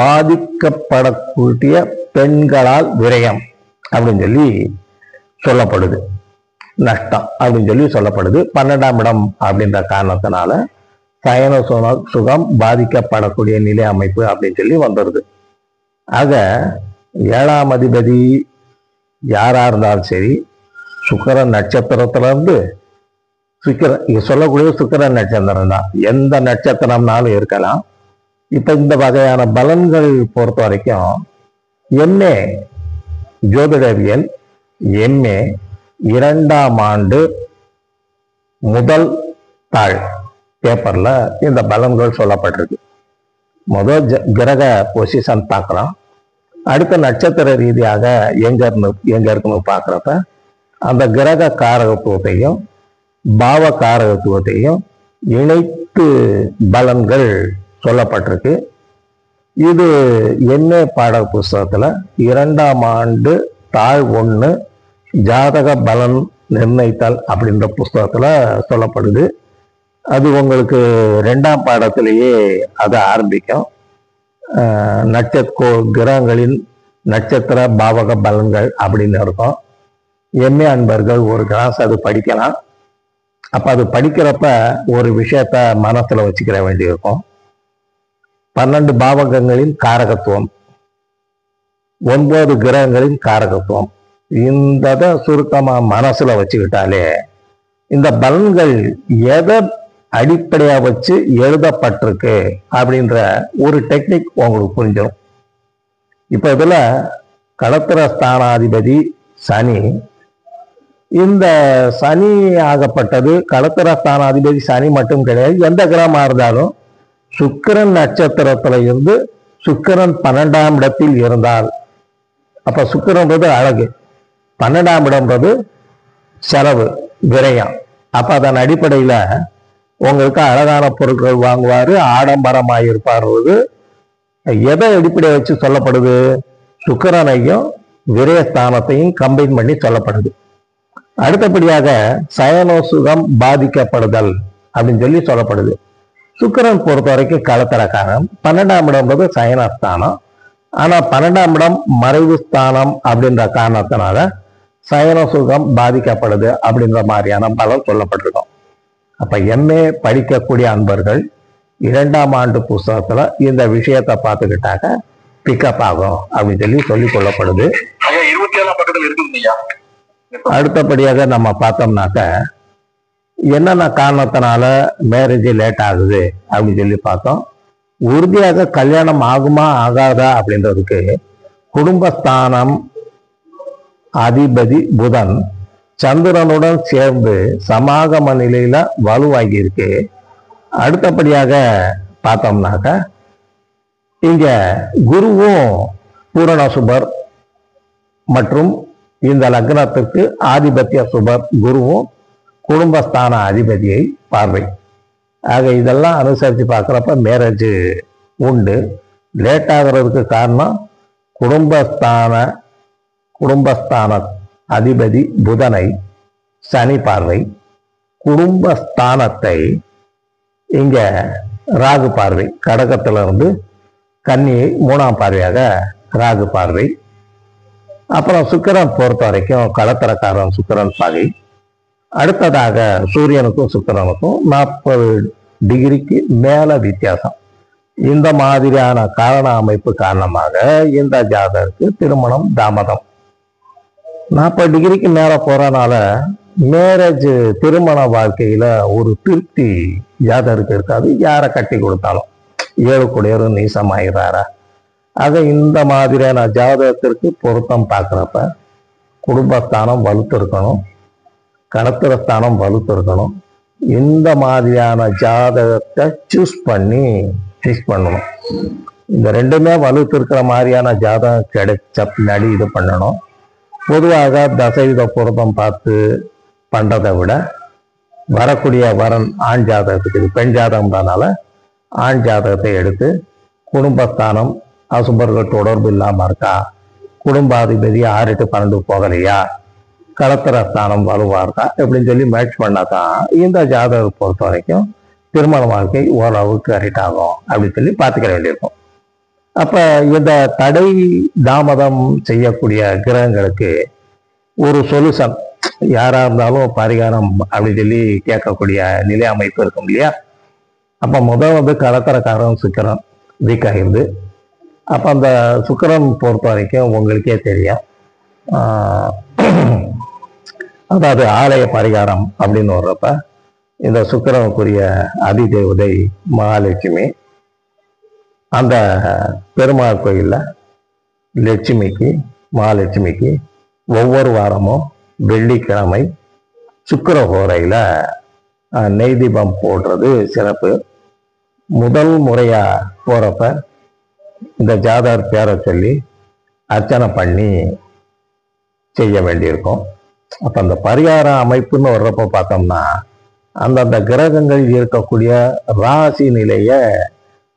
பாதிக்கப்படக்கூடிய பெண்களால் விரயம் அப்படின்னு சொல்லி சொல்லப்படுது, நஷ்டம் அப்படின்னு சொல்லி சொல்லப்படுது. 12ஆம் இடம் அப்படின்ற காரணத்தினால சயன சுகம் பாதிக்கப்படக்கூடிய நிலை அமைப்பு அப்படின்னு சொல்லி வந்துடுது. ஆக 7ஆம் அதிபதி யாரா இருந்தாலும் சரி, சுக்கிரன் நட்சத்திரத்துல இருந்து சொல்லக்கூடிய சுக்கிரன் நட்சத்திரம் தான், எந்த நட்சத்திரம்னாலும் இருக்கலாம். இப்ப இந்த வகையான பலன்கள் பொறுத்த வரைக்கும் MA ஜோதிடவியல் MA 2ஆம் ஆண்டு முதல் தாள் பேப்பர்ல இந்த பலன்கள் சொல்லப்பட்டிருக்கு. முதல் கிரக பொசிஷன் பார்க்கலாம், அடுத்த நட்சத்திர ரீதியாக எங்க இருக்குன்னு பார்க்குறப்ப அந்த கிரக காரகத்துவத்தையும் பாவ காரகத்துவத்தையும் இணைத்து பலன்கள் சொல்லப்பட்டிருக்கு. இது என்ன பாட புஸ்தகத்துல 2ஆம் ஆண்டு தாள் 1 ஜாதக பலன் நிர்ணயித்தல் அப்படின்ற புஸ்தகத்துல சொல்லப்படுது. அது உங்களுக்கு 2ஆம் பாடத்திலேயே அது ஆரம்பிக்கும். கிரகங்களின் நட்சத்திர பாவக பலன்கள் அப்படின்னு இருக்கும். MA அன்பர்கள் ஒரு கிளாஸ் அது படிக்கலாம். அப்ப அது படிக்கிறப்ப ஒரு விஷயத்த மனசுல வச்சுக்கிற வேண்டியிருக்கும். 12 பாவகங்களின் காரகத்துவம், 9 கிரகங்களின் காரகத்துவம், இந்த சுருக்கமா மனசுல வச்சுக்கிட்டாலே இந்த பலன்கள் எதை அடிப்படையா வச்சு எழுதப்பட்டிருக்கு அப்படின்ற ஒரு டெக்னிக் உங்களுக்கு புரிஞ்சிடும். இப்ப இதுல களத்திர ஸ்தானாதிபதி சனி, இந்த சனி ஆகப்பட்டது களத்திர ஸ்தானாதிபதி சனி மட்டும் கிடையாது, எந்த கிரகமா இருந்தாலும் சுக்கிரன் நட்சத்திரத்துல இருந்து சுக்கிரன் 12ஆம் இடத்தில் இருந்தால், அப்ப சுக்கிரன்றது அழகு, 12ஆம் இடம்ன்றது செலவு விரயம். அப்ப அதன் அடிப்படையில உங்களுக்கு அழகான பொருட்கள் வாங்குவாரு, ஆடம்பரமாயிருப்பாரு. எதை அடிப்படையை வச்சு சொல்லப்படுது? சுக்கிரனையும் விரயஸ்தானத்தையும் கம்பைன் பண்ணி சொல்லப்படுது. அடுத்தபடியாக சயனோசுகம் பாதிக்கப்படுதல் அப்படின்னு சொல்லி சொல்லப்படுது. சுக்கிரன் பொறுத்த வரைக்கும் களத்திரக்காரன், 12ஆம் இடம்ன்றது சயனஸ்தானம். ஆனா 12ஆம் இடம் மறைவு ஸ்தானம் அப்படின்ற காரணத்தினால சயனசுகம் பாதிக்கப்படுது அப்படின்ற மாதிரியான பலன் சொல்லப்பட்டிருக்கும். அப்ப MA படிக்கக்கூடிய அன்பர்கள் 2ஆம் ஆண்டு புஸ்தகத்துல இந்த விஷயத்தை பார்த்துக்கிட்டாக்க பிக்கப் ஆகும் அப்படின்னு சொல்லி கொள்ளப்படுது. அடுத்தபடியாக நம்ம பார்த்தோம்னாக்க என்னென்ன காரணத்தினால மேரேஜ் லேட் ஆகுது அப்படின்னு சொல்லி பார்த்தோம். உறுதியாக கல்யாணம் ஆகுமா ஆகாதா அப்படின்றதுக்கு குடும்பஸ்தானம் அதிபதி புதன் சந்திரனுடன் சேர்ந்து சமாகம நிலையில வலுவாகி இருக்கு. அடுத்தபடியாக பார்த்தோம்னாக்க இங்க குருவும் பூரண சுபர் மற்றும் இந்த லக்னத்துக்கு ஆதிபத்திய சுபர் குருவும் குடும்பஸ்தான அதிபதியை பார்வை. ஆக இதெல்லாம் அனுசரித்து பார்க்குறப்ப மேரேஜ் உண்டு. லேட் ஆகிறதுக்கு காரணம் குடும்பஸ்தான அதிபதி புதனை சனி பார்வை, குடும்பஸ்தானத்தை இங்க ராகு பார்வை, கடகத்திலிருந்து கன்னியை 3ஆம் பார்வையாக ராகு பார்வை. அப்புறம் சுக்கிரன் பொறுத்த வரைக்கும் களத்திரக்காரன் சுக்கிரன் பார்வை. அடுத்ததாக சூரியனுக்கும் சுக்கிரனுக்கும் 40 டிகிரிக்கு மேல வித்தியாசம். இந்த மாதிரியான காரண அமைப்பு காரணமாக இந்த ஜாதகருக்கு திருமணம் தாமதம். 40 டிகிரிக்கு மேல போறனால மேரேஜ் திருமண வாழ்க்கையில ஒரு திருப்தி ஜாதகருக்கு இருக்காது. யாரை கட்டி கொடுத்தாலும் 7 கூடியரும் நீசமாயிறாரா. ஆக இந்த மாதிரியான ஜாதகத்திற்கு பொருத்தம் பார்க்குறப்ப குடும்பஸ்தானம் வலுத்து இருக்கணும், களத்திரஸ்தானம் வலுத்து இருக்கணும். இந்த மாதிரியான ஜாதகத்தை சூஸ் பண்ணி ஃபிக்ஸ் பண்ணணும். இந்த ரெண்டுமே வலுத்து இருக்கிற மாதிரியான ஜாதகம் கிடைச்ச பின்னாடி இது பண்ணணும். பொதுவாக தசைவித பொருத்தம் பார்த்து பண்றதை விட வரக்கூடிய வரன் ஆண் ஜாதகத்துக்கு, இது பெண் ஜாதகம்ன்றனால ஆண் ஜாதகத்தை எடுத்து குடும்பஸ்தானம் அசுபர்கள் தொடர்பு இல்லாம இருக்கா, குடும்பாதிபதி 6, 8, 12 போகலையா, களத்திரஸ்தானம் வலுவா இருக்கா எப்படின்னு சொல்லி மேட்ச் பண்ணாதான் இந்த ஜாதகம் பொறுத்த வரைக்கும் திருமண வாழ்க்கை ஓரளவுக்கு கரெக்ட் ஆகும் அப்படின்னு சொல்லி பார்த்துக்க வேண்டியிருக்கும். அப்ப இந்த தடை தாமதம் செய்யக்கூடிய கிரகங்களுக்கு ஒரு சொல்யூஷன் யாரா இருந்தாலும் பரிகாரம் அப்படின்னு சொல்லி கேட்கக்கூடிய நிலை அமைப்பு இருக்கும் இல்லையா. அப்ப முதல் களத்திரக்காரன் சுக்கிரன் வீக் ஆகிருது. அப்ப அந்த சுக்கிரன் பொறுத்த வரைக்கும் உங்களுக்கே தெரியும், அதாவது ஆலய பரிகாரம் அப்படின்னு வர்றப்ப இந்த சுக்கிரனுக்குரிய அதிதேவதை மகாலட்சுமி. அந்த பெருமாள் கோயில்ல மகாலட்சுமிக்கு ஒவ்வொரு வாரமும் வெள்ளிக்கிழமை சுக்கிரஹோரையில நெய் தீபம் போடுறது சிறப்பு. முதல் முறையா போறப்ப இந்த ஜாதகர் பேரை சொல்லி அர்ச்சனை பண்ணி செய்ய வேண்டியிருக்கும். அப்ப அந்த பரிகார அமைப்புன்னு வர்றப்ப பார்த்தோம்னா அந்தந்த கிரகங்கள் இருக்கக்கூடிய ராசி நிலைய,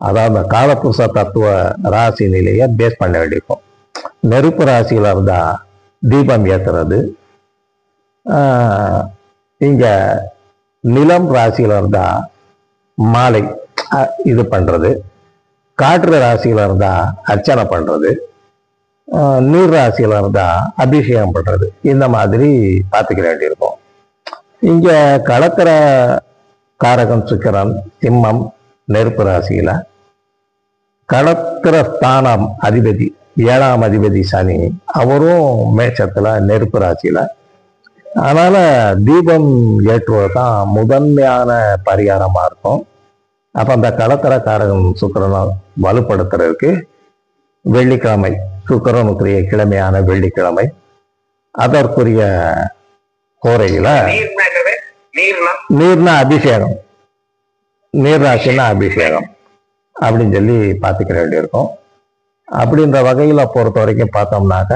அதாவது காலபுருஷ தத்துவ ராசி நிலைய பேஸ் பண்ண வேண்டியிருக்கும். நெருப்பு ராசியில இருந்தா தீபம் ஏத்துறது, இங்க நிலம் ராசியில இருந்தா மாலை இது பண்றது, காற்று ராசியில இருந்தா அர்ச்சனை பண்றது, நீர் ராசியில இருந்தா அபிஷேகம் பண்றது. இந்த மாதிரி பார்த்துக்க வேண்டியிருக்கும். இங்க களத்திர காரகன் சுக்கிரன் சிம்மம் நெருப்பு ராசியில, களத்திர ஸ்தானம் அதிபதி 7ஆம் அதிபதி சனி அவரும் மேஷத்துல நெருப்பு ராசியில. அதனால தீபம் ஏற்றுவது தான் முதன்மையான பரிகாரமா இருக்கும். அப்ப அந்த களத்திர காரகன் சுக்கிரனை வலுப்படுத்துறதுக்கு வெள்ளிக்கிழமை, சுக்கிரனுக்குரிய கிழமையான வெள்ளிக்கிழமை, அதற்குரிய கோரையில நீர்னா அபிஷேகம், நீர்ராசினா அபிஷேகம் அப்படின்னு சொல்லி பார்த்துக்க வேண்டியிருக்கும். அப்படின்ற வகையில பொறுத்த வரைக்கும் பார்த்தோம்னாக்க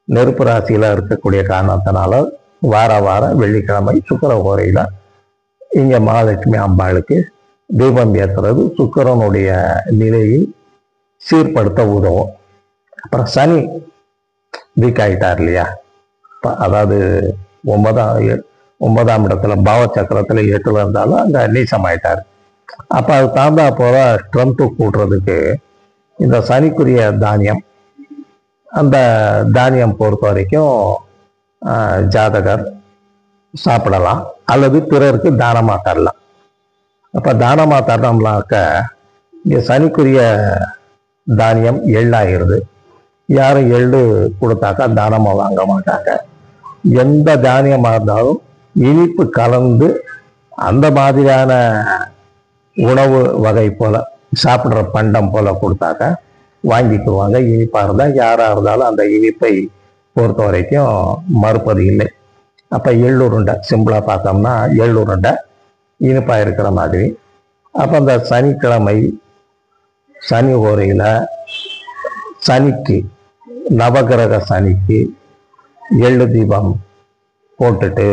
நெருப்பு ராசியில இருக்கக்கூடிய காரணத்தினால வாரம் வெள்ளிக்கிழமை சுக்கிர கோரையில இங்க மகாலட்சுமி அம்பாளுக்கு தீபம் ஏற்றுறது சுக்கிரனுடைய நிலையை சீர்படுத்த உதவும். அப்புறம் சனி வீக் ஆயிட்டார் இல்லையா, அதாவது 9ஆம் இடத்துல பாவ சக்கரத்துல 8ல இருந்தாலும் அங்க நீசமாயிட்டார். அப்ப அது தாண்டா போல ஸ்ட்ரென்த்து கூட்டுறதுக்கு இந்த சனிக்குரிய தானியம், அந்த தானியம் பொறுத்த வரைக்கும் ஜாதகர் சாப்பிடலாம் அல்லது பிறருக்கு தானமா தரலாம். அப்ப தானமா தரணும்னாக்க இங்க சனிக்குரிய தானியம் எள்ளாகிறது. யாரும் எள்ளு கொடுத்தாக்கா தானமா வாங்க மாட்டாங்க. எந்த தானியமா இருந்தாலும் இனிப்பு கலந்து அந்த மாதிரியான உணவு வகை போல சாப்பிட்ற பண்டம் போல கொடுத்தாக்க வாங்கிக்குவாங்க. இனிப்பாக இருந்தால் யாராக இருந்தாலும் அந்த இனிப்பை பொறுத்த வரைக்கும் மறுப்பது இல்லை. அப்போ எள்ளுருண்டை சிம்பிளாக பார்த்தோம்னா எள்ளுருண்டை இனிப்பாக இருக்கிற மாதிரி. அப்போ அந்த சனிக்கிழமை சனி ஓரையில் சனிக்கு நவகிரக சனிக்கு எள்ளு தீபம் போட்டுட்டு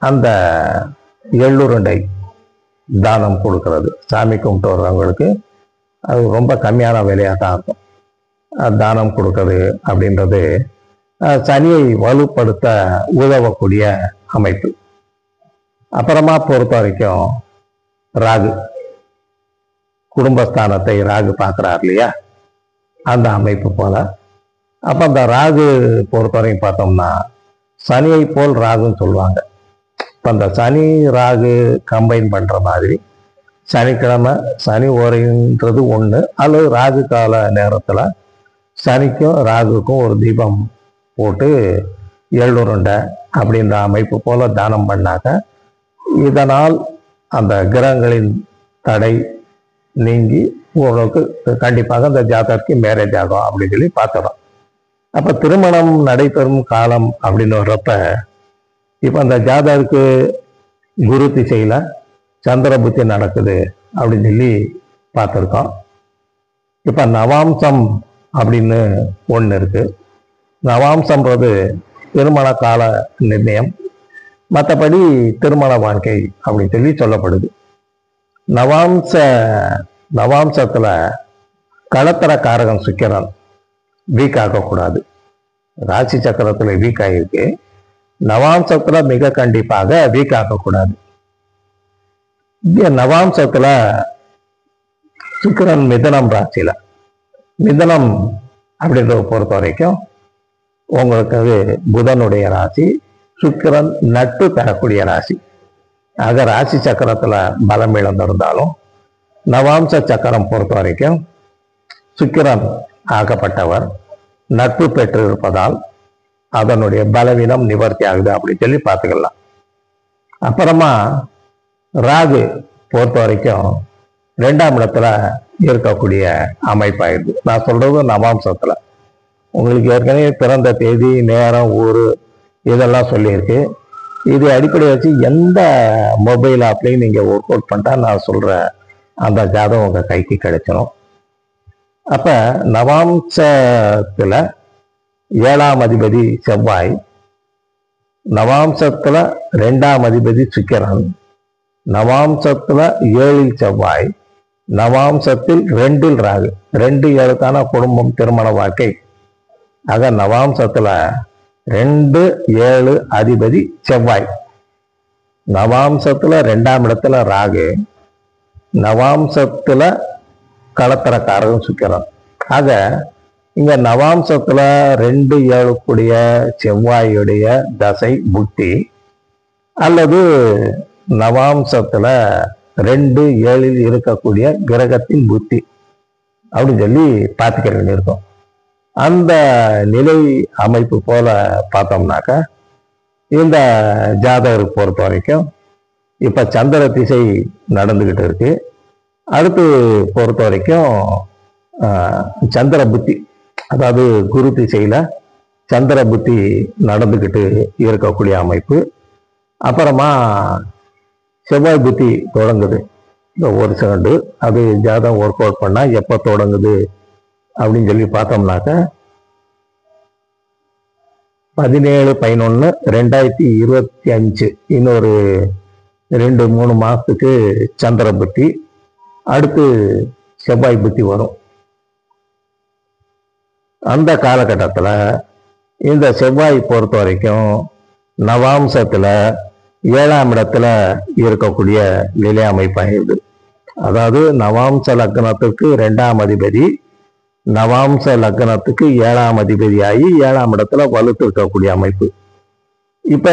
அந்த எள்ளுருண்டை தானம் கொடுக்கறது. சாமி கும்பிட்டு வர்றவங்களுக்கு அது ரொம்ப கம்மியான விலையாக தான் இருக்கும். தானம் கொடுக்கறது அப்படின்றது சனியை வலுப்படுத்த உதவக்கூடிய அமைப்பு. அப்புறமா பொறுத்த வரைக்கும் ராகு, குடும்பஸ்தானத்தை ராகு பார்க்குறார் இல்லையா, அந்த அமைப்பு போல. அப்போ அந்த ராகு பொறுத்தவரையும் பார்த்தோம்னா சனியை போல் ராகுன்னு சொல்லுவாங்க. இப்போ அந்த சனி ராகு கம்பைன் பண்ணுற மாதிரி சனிக்கிழமை சனி ஓரைன்றது ஒன்று, அல்லது ராகு கால நேரத்தில் சனிக்கும் ராகுக்கும் ஒரு தீபம் போட்டு எள்ளுருண்டை அப்படின்ற அமைப்பு போல தானம் பண்ணாக்க இதனால் அந்த கிரகங்களின் தடை நீங்கி ஓரளவுக்கு கண்டிப்பாக அந்த ஜாதகத்துக்கு மேரேஜ் ஆகும் அப்படின்னு சொல்லி பார்த்துறோம். அப்போ திருமணம் நடைபெறும் காலம் அப்படின்னு வர்றப்ப இப்போ அந்த ஜாதகருக்கு குரு திசையில் சந்திர புத்தி நடக்குது அப்படின்னு சொல்லி பார்த்துருக்கோம். இப்போ நவாம்சம் அப்படின்னு ஒன்று இருக்கு. நவாம்சம்ன்றது திருமண கால நிர்ணயம், மற்றபடி திருமண வாழ்க்கை அப்படின்னு சொல்லி சொல்லப்படுது. நவாம்சத்துல களத்திர காரகம் சுக்கிரன் வீக் ஆகக்கூடாது. ராசி சக்கரத்துல வீக் ஆகிருக்கு, நவாம்சத்துல மிக கண்டிப்பாக வீக் ஆகக்கூடாது. நவாம்சத்துல சுக்கிரன் மிதனம் ராசியில, மிதனம் அப்படின்றத பொறுத்த வரைக்கும் உங்களுக்கு புதனுடைய ராசி, சுக்கிரன் நட்பு பெறக்கூடிய ராசி. ஆக ராசி சக்கரத்துல பலம் இழந்திருந்தாலும் நவாம்ச சக்கரம் பொறுத்த வரைக்கும் சுக்கிரன் ஆகப்பட்டவர் நட்பு பெற்று இருப்பதால் அதனுடைய பலவீனம் நிவர்த்தி ஆகுது அப்படின்னு சொல்லி பார்த்துக்கலாம். அப்புறமா ராகு பொறுத்த வரைக்கும் 2ஆம் இடத்துல இருக்கக்கூடிய அமைப்பாயிடுது. நான் சொல்றது நவாம்சத்துல. உங்களுக்கு ஏற்கனவே பிறந்த தேதி, நேரம், ஊர் இதெல்லாம் சொல்லியிருக்கு. இது அடிப்படை வச்சு எந்த மொபைல் ஆப்லையும் நீங்கள் ஒர்க் அவுட் பண்ணிட்டா நான் சொல்கிற அந்த ஜாதகம் உங்கள் கைக்கு கிடைச்சிடும். அப்போ நவாம்சத்தில் 7ஆம் அதிபதி செவ்வாய், நவாம்சத்தில் 2ஆம் அதிபதி சுக்கிரன், நவாம்சத்தில் 7இல் செவ்வாய், நவாம்சத்தில் 2இல் ராகு. 2, 7 குடும்பம் திருமண வாழ்க்கை. ஆக நவாம்சத்தில் 2, 7 அதிபதி செவ்வாய், நவாம்சத்துல 2ஆம் இடத்துல ராகு, நவாம்சத்துல களத்திரக்காரகம் சுக்கிரன். ஆக இங்க நவாம்சத்துல 2, 7 கூடிய செவ்வாயுடைய தசை புத்தி, அல்லது நவாம்சத்துல 2, 7இல் இருக்கக்கூடிய கிரகத்தின் புத்தி அப்படின்னு சொல்லி பார்த்துக்க வேண்டியிருக்கும். அந்த நிலை அமைப்பு போல பார்த்தோம்னாக்க இந்த ஜாதகருக்கு பொறுத்த வரைக்கும் இப்ப சந்திர திசை நடந்துகிட்டு இருக்கு. அடுத்து பொறுத்த வரைக்கும் சந்திர புத்தி, அதாவது குரு திசையில சந்திர புத்தி நடந்துகிட்டு இருக்கக்கூடிய அமைப்பு. அப்புறமா செவ்வாய் புத்தி தொடங்குது. இந்த ஒரு செகண்டு அது ஜாதகம் ஒர்க் அவுட் பண்ணா எப்போ தொடங்குது அப்படின்னு சொல்லி பார்த்தோம்னாக்க 17/11/2025, இன்னொரு 2-3 மாசத்துக்கு சந்திர புத்தி, அடுத்து செவ்வாய் புத்தி வரும். அந்த காலகட்டத்தில் இந்த செவ்வாய் பொறுத்த வரைக்கும் நவாம்சத்துல 7ஆம் இடத்துல இருக்கக்கூடிய நிலை அமைப்பாகிடுது. அதாவது நவாம்ச லக்னத்துக்கு 2ஆம் அதிபதி, நவாம்ச லக்னத்துக்கு 7ஆம் அதிபதியாகி 7ஆம் இடத்துல வலுத்து இருக்கக்கூடிய அமைப்பு. இப்ப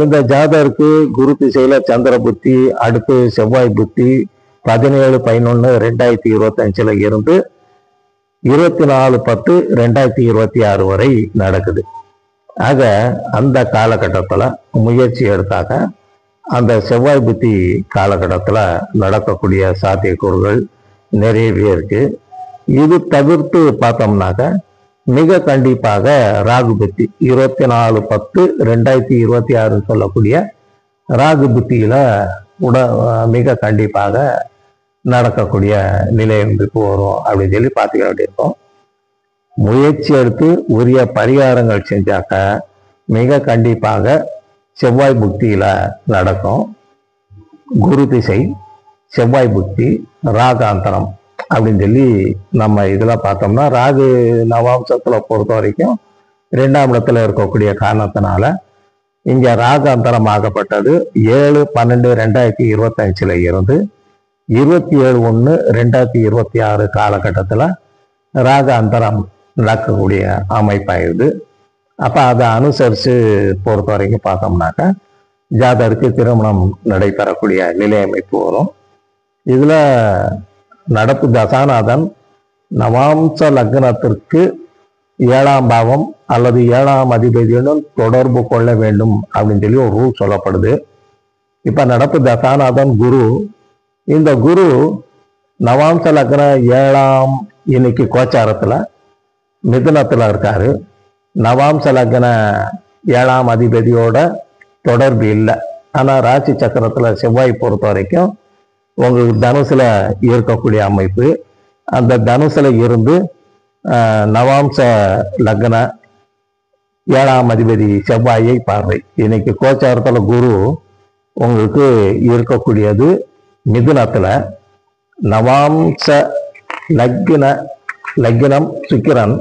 இந்த ஜாதகருக்கு குரு திசையில சந்திர புத்தி, அடுத்து செவ்வாய் புத்தி 17/11/2025 இருந்து 24/10/2026 வரை நடக்குது. ஆக அந்த காலகட்டத்துல முயற்சி எடுத்தாக்க அந்த செவ்வாய் புத்தி காலகட்டத்துல நடக்கக்கூடிய சாத்தியக்கூறுகள் நிறையவே இருக்கு. இது தவிர்த்து பார்த்தோம்னாக்க மிக கண்டிப்பாக ராகு புத்தி 24/10/2026 சொல்லக்கூடிய ராகு புத்தியில மிக கண்டிப்பாக நடக்கக்கூடிய நிலை அமைப்பு வரும் அப்படின்னு சொல்லி பார்த்துக்க வேண்டியிருக்கோம். முயற்சி எடுத்து உரிய பரிகாரங்கள் செஞ்சாக்க மிக கண்டிப்பாக செவ்வாய் புக்தியில நடக்கும். குரு திசை, செவ்வாய் புக்தி, ராகாந்தரம் அப்படின்னு சொல்லி நம்ம இதுல பார்த்தோம்னா ராகு நவாம்சத்துல பொறுத்த வரைக்கும் 2ஆம் இடத்துல இருக்கக்கூடிய காரணத்தினால இங்க ராகாந்தரம் ஆகப்பட்டது 7/12/2025 இருந்து 27/1/2026 காலகட்டத்துல ராகாந்தரம் நடக்கக்கூடிய அமைப்பாயிருது. அப்ப அதை அனுசரித்து பொறுத்த வரைக்கும் பார்த்தோம்னாக்கா ஜாதகருக்கு திருமணம் நடைபெறக்கூடிய நிலை அமைப்பு வரும். இதுல நடப்பு தசாநாதன் நவாம்ச லக்னத்திற்கு 7ஆம் பாவம் அல்லது 7ஆம் அதிபதியுடன் தொடர்பு கொள்ள வேண்டும் அப்படின்னு சொல்லி ஒரு ரூல் சொல்லப்படுது. இப்ப நடப்பு தசாநாதன் குரு, இந்த குரு நவாம்ச லக்ன 7ஆம் இன்னைக்கு கோச்சாரத்துல மிதுனத்துல இருக்காரு. நவாம்ச லக்ன 7ஆம் அதிபதியோட தொடர்பு இல்லை. ஆனா ராசி சக்கரத்துல செவ்வாய் பொறுத்த வரைக்கும் உங்களுக்கு தனுசுல இருக்கக்கூடிய அமைப்பு. அந்த தனுசுல இருந்து நவாம்ச லக்ன 7ஆம் அதிபதி செவ்வாயை பார்வை. இன்னைக்கு கோச்சாரத்துல குரு உங்களுக்கு இருக்கக்கூடியது மிதுனத்துல. நவாம்ச லக்னம் சுக்கிரன்.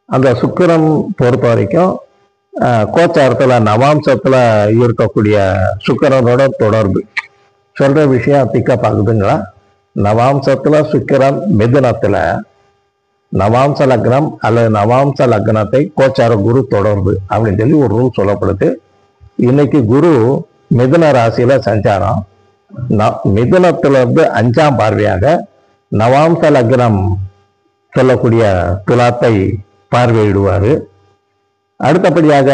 அந்த சுக்கிரன் பொறுத்த வரைக்கும் கோச்சாரத்துல நவாம்சத்துல இருக்கக்கூடிய சுக்கிரனோட தொடர்பு. சொல்ற விஷயம் பிக்கப் ஆகுதுங்களா? நவாம்சத்துல சுக்கிரன், மிதுனத்துல நவாம்ச லக்னம் அல்லது நவாம்ச லக்னத்தை கோச்சார குரு தொடர்பு அப்படின்னு சொல்லி ஒரு ரூல் சொல்லப்படுது. இன்னைக்கு குரு மிதுன ராசியில சஞ்சாரம். மிதுனத்துல இருந்து 5ஆம் பார்வையாக நவாம்ச லக்னம் சொல்லக்கூடிய துலாத்தை பார்வையிடுவாரு. அடுத்தபடியாக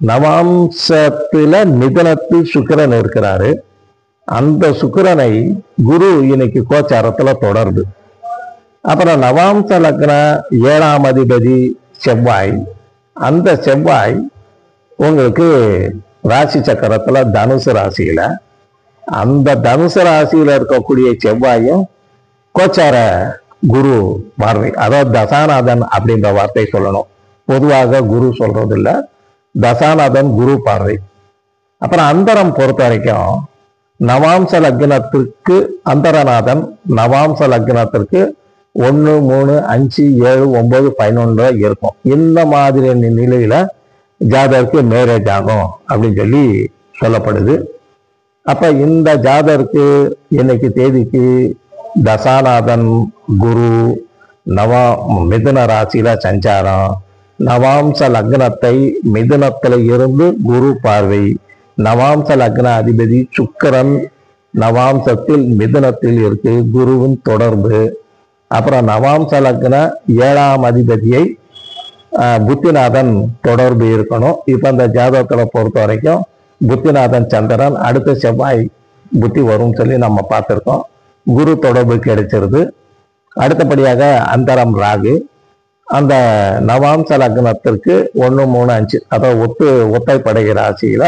நவாம்சத்துல மிதுனத்தில் சுக்கிரன் இருக்கிறாரு. அந்த சுக்கிரனை குரு இன்னைக்கு கோச்சாரத்துல தொடர்பு. அப்புறம் நவாம்ச லக்ன 7ஆம் அதிபதி செவ்வாய். அந்த செவ்வாய் உங்களுக்கு ராசி சக்கரத்துல தனுசு ராசியில. அந்த தனுசு ராசியில இருக்கக்கூடிய செவ்வாயும் கோச்சார குரு பார்வை. அதாவது தசாநாதன் அப்படின்ற வார்த்தை சொல்லணும். பொதுவாக குரு சொல்றது இல்ல, தசாநாதன் குரு பார்வை. அப்புறம் அந்தரம் பொறுத்த வரைக்கும் நவாம்ச லக்னத்திற்கு அந்தரநாதன் நவாம்ச லக்னத்திற்கு 1, 3, 5, 7, 9, 11 இருக்கும். இந்த மாதிரி நிலையில ஜாதகருக்கு மேரேஜ் ஆகும் அப்படின்னு சொல்லி சொல்லப்படுது. அப்ப இந்த ஜாதகருக்கு இன்னைக்கு தேதிக்கு தசாநாதன் குரு மிதுன ராசியில சஞ்சாரம். நவாம்ச லக்னத்தை மிதுனத்துல இருந்து குரு பார்வை. நவாம்ச லக்ன அதிபதி சுக்கிரன் நவாம்சத்தில் மிதுனத்தில் இருக்கு, குருவின் தொடர்பு. அப்புறம் நவாம்ச லக்ன 7ஆம் அதிபதியை புத்திநாதன் தொடர்பு இருக்கணும். இப்ப இந்த ஜாதகத்துல பொறுத்த வரைக்கும் புத்திநாதன் சந்திரன், அடுத்த செவ்வாய் புத்தி வரும் சொல்லி நம்ம பார்த்திருக்கோம். குரு தொடர்பு கிடைச்சிருது. அடுத்தபடியாக அந்தரம் ராகு. அந்த நவாம்ச லக்னத்திற்கு 1, 3, 5 அதாவது ஒத்தைப்படை ராசியில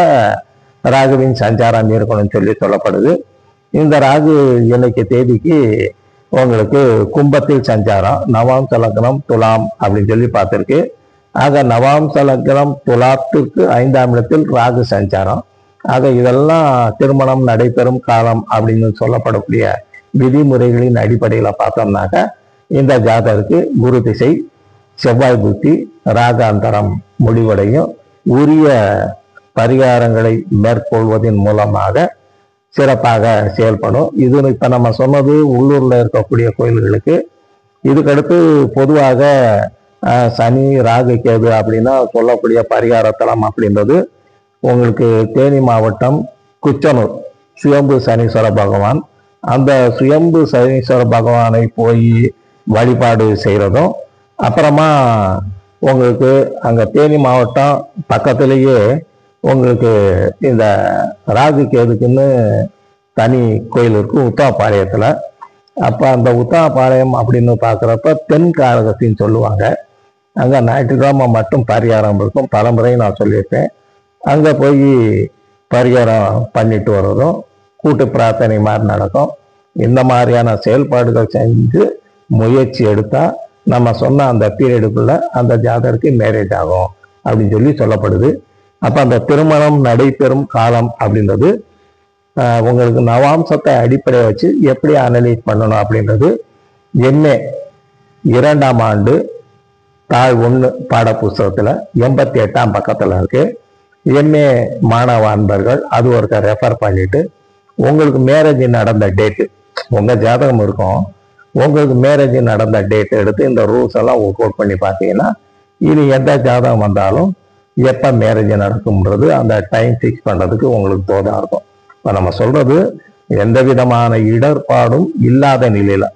ராகுவின் சஞ்சாரம் இருக்கணும்னு சொல்லி சொல்லப்படுது. இந்த ராகு இன்னைக்கு தேதிக்கு உங்களுக்கு கும்பத்தில் சஞ்சாரம். நவாம்ச லக்னம் துலாம் அப்படின்னு சொல்லி பார்த்திருக்கு. ஆக நவாம்ச லக்னம் துலாத்திற்கு 5ஆம் இடத்தில் ராகு சஞ்சாரம். ஆக இதெல்லாம் திருமணம் நடைபெறும் காலம் அப்படின்னு சொல்லப்படக்கூடிய விதிமுறைகளின் அடிப்படையில பார்த்தோம்னாக்க இந்த ஜாதகருக்கு குரு திசை, செவ்வாய் புத்தி, ராகாந்தரம் முடிவடையும். உரிய பரிகாரங்களை மேற்கொள்வதன் மூலமாக சிறப்பாக செயல்படும். இது இப்ப நம்ம சொன்னது உள்ளூர்ல இருக்கக்கூடிய கோயில்களுக்கு. இதுக்கடுத்து பொதுவாக சனி ராகு கேது அப்படின்னா சொல்லக்கூடிய பரிகாரத்தலம் அப்படின்றது உங்களுக்கு தேனி மாவட்டம் குச்சனூர் சுயம்பு சனீஸ்வர பகவான். அந்த சுயம்பு சனீஸ்வர பகவானை போய் வழிபாடு செய்யறதும், அப்புறமா உங்களுக்கு அங்க தேனி மாவட்டம் பக்கத்திலேயே உங்களுக்கு இந்த ராகு கேதுக்குன்னு தனி கோயில் இருக்கு உத்தாப்பாளையத்துல. அப்ப அந்த உத்தமபாளையம் அப்படின்னு பாக்குறப்ப தென் காரகத்தின்னு சொல்லுவாங்க. அங்க ஞாயிற்றுக்கிழமை மட்டும் பரிகாரம் இருக்கும். பலமுறை நான் சொல்லியிருப்பேன். அங்க போய் பரிகாரம் பண்ணிட்டு வர்றதும் கூட்டு பிரார்த்தனை மாதிரி நடக்கும். இந்த மாதிரியான செயல்பாடுகள் செஞ்சு முயற்சி எடுத்தா நம்ம சொன்ன அந்த பீரியடுக்குள்ள அந்த ஜாதகருக்கு மேரேஜ் ஆகும் அப்படின்னு சொல்லி சொல்லப்படுது. அப்ப அந்த திருமணம் நடைபெறும் காலம் அப்படின்றது உங்களுக்கு நவாம்சத்தை அடிப்படையை வச்சு எப்படி அனலைஸ் பண்ணணும் அப்படின்றது எம்ஏ 2ஆம் ஆண்டு தாள் 1 பாட புஸ்தகத்துல 88ஆம் பக்கத்துல இருக்கு. எம்ஏ மாணவ அன்பர்கள் அது ஒருக்க ரெஃபர் பண்ணிட்டு உங்களுக்கு மேரேஜ் நடந்த டேட்டு உங்க ஜாதகம் இருக்கும், உங்களுக்கு மேரேஜ் நடந்த டேட் எடுத்து இந்த ரூல்ஸ் எல்லாம் ஒர்க் அவுட் பண்ணி பார்த்தீங்கன்னா இனி எந்த ஜாதகம் வந்தாலும் எப்போ மேரேஜ் நடக்கும்ன்றது அந்த டைம் ஃபிக்ஸ் பண்ணுறதுக்கு உங்களுக்கு தோதாக இருக்கும். இப்போ நம்ம சொல்றது எந்த விதமான இடர்பாடும் இல்லாத நிலையில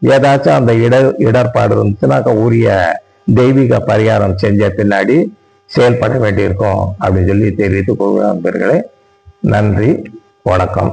ஏதாச்சும் அந்த இடர்பாடு இருந்துச்சுன்னா உரிய தெய்வீக பரிகாரம் செஞ்ச பின்னாடி செயல்பட வேண்டியிருக்கும் அப்படின்னு சொல்லி தெரிவித்துக் கொள்கிறேன் நண்பர்களே. நன்றி, வணக்கம்.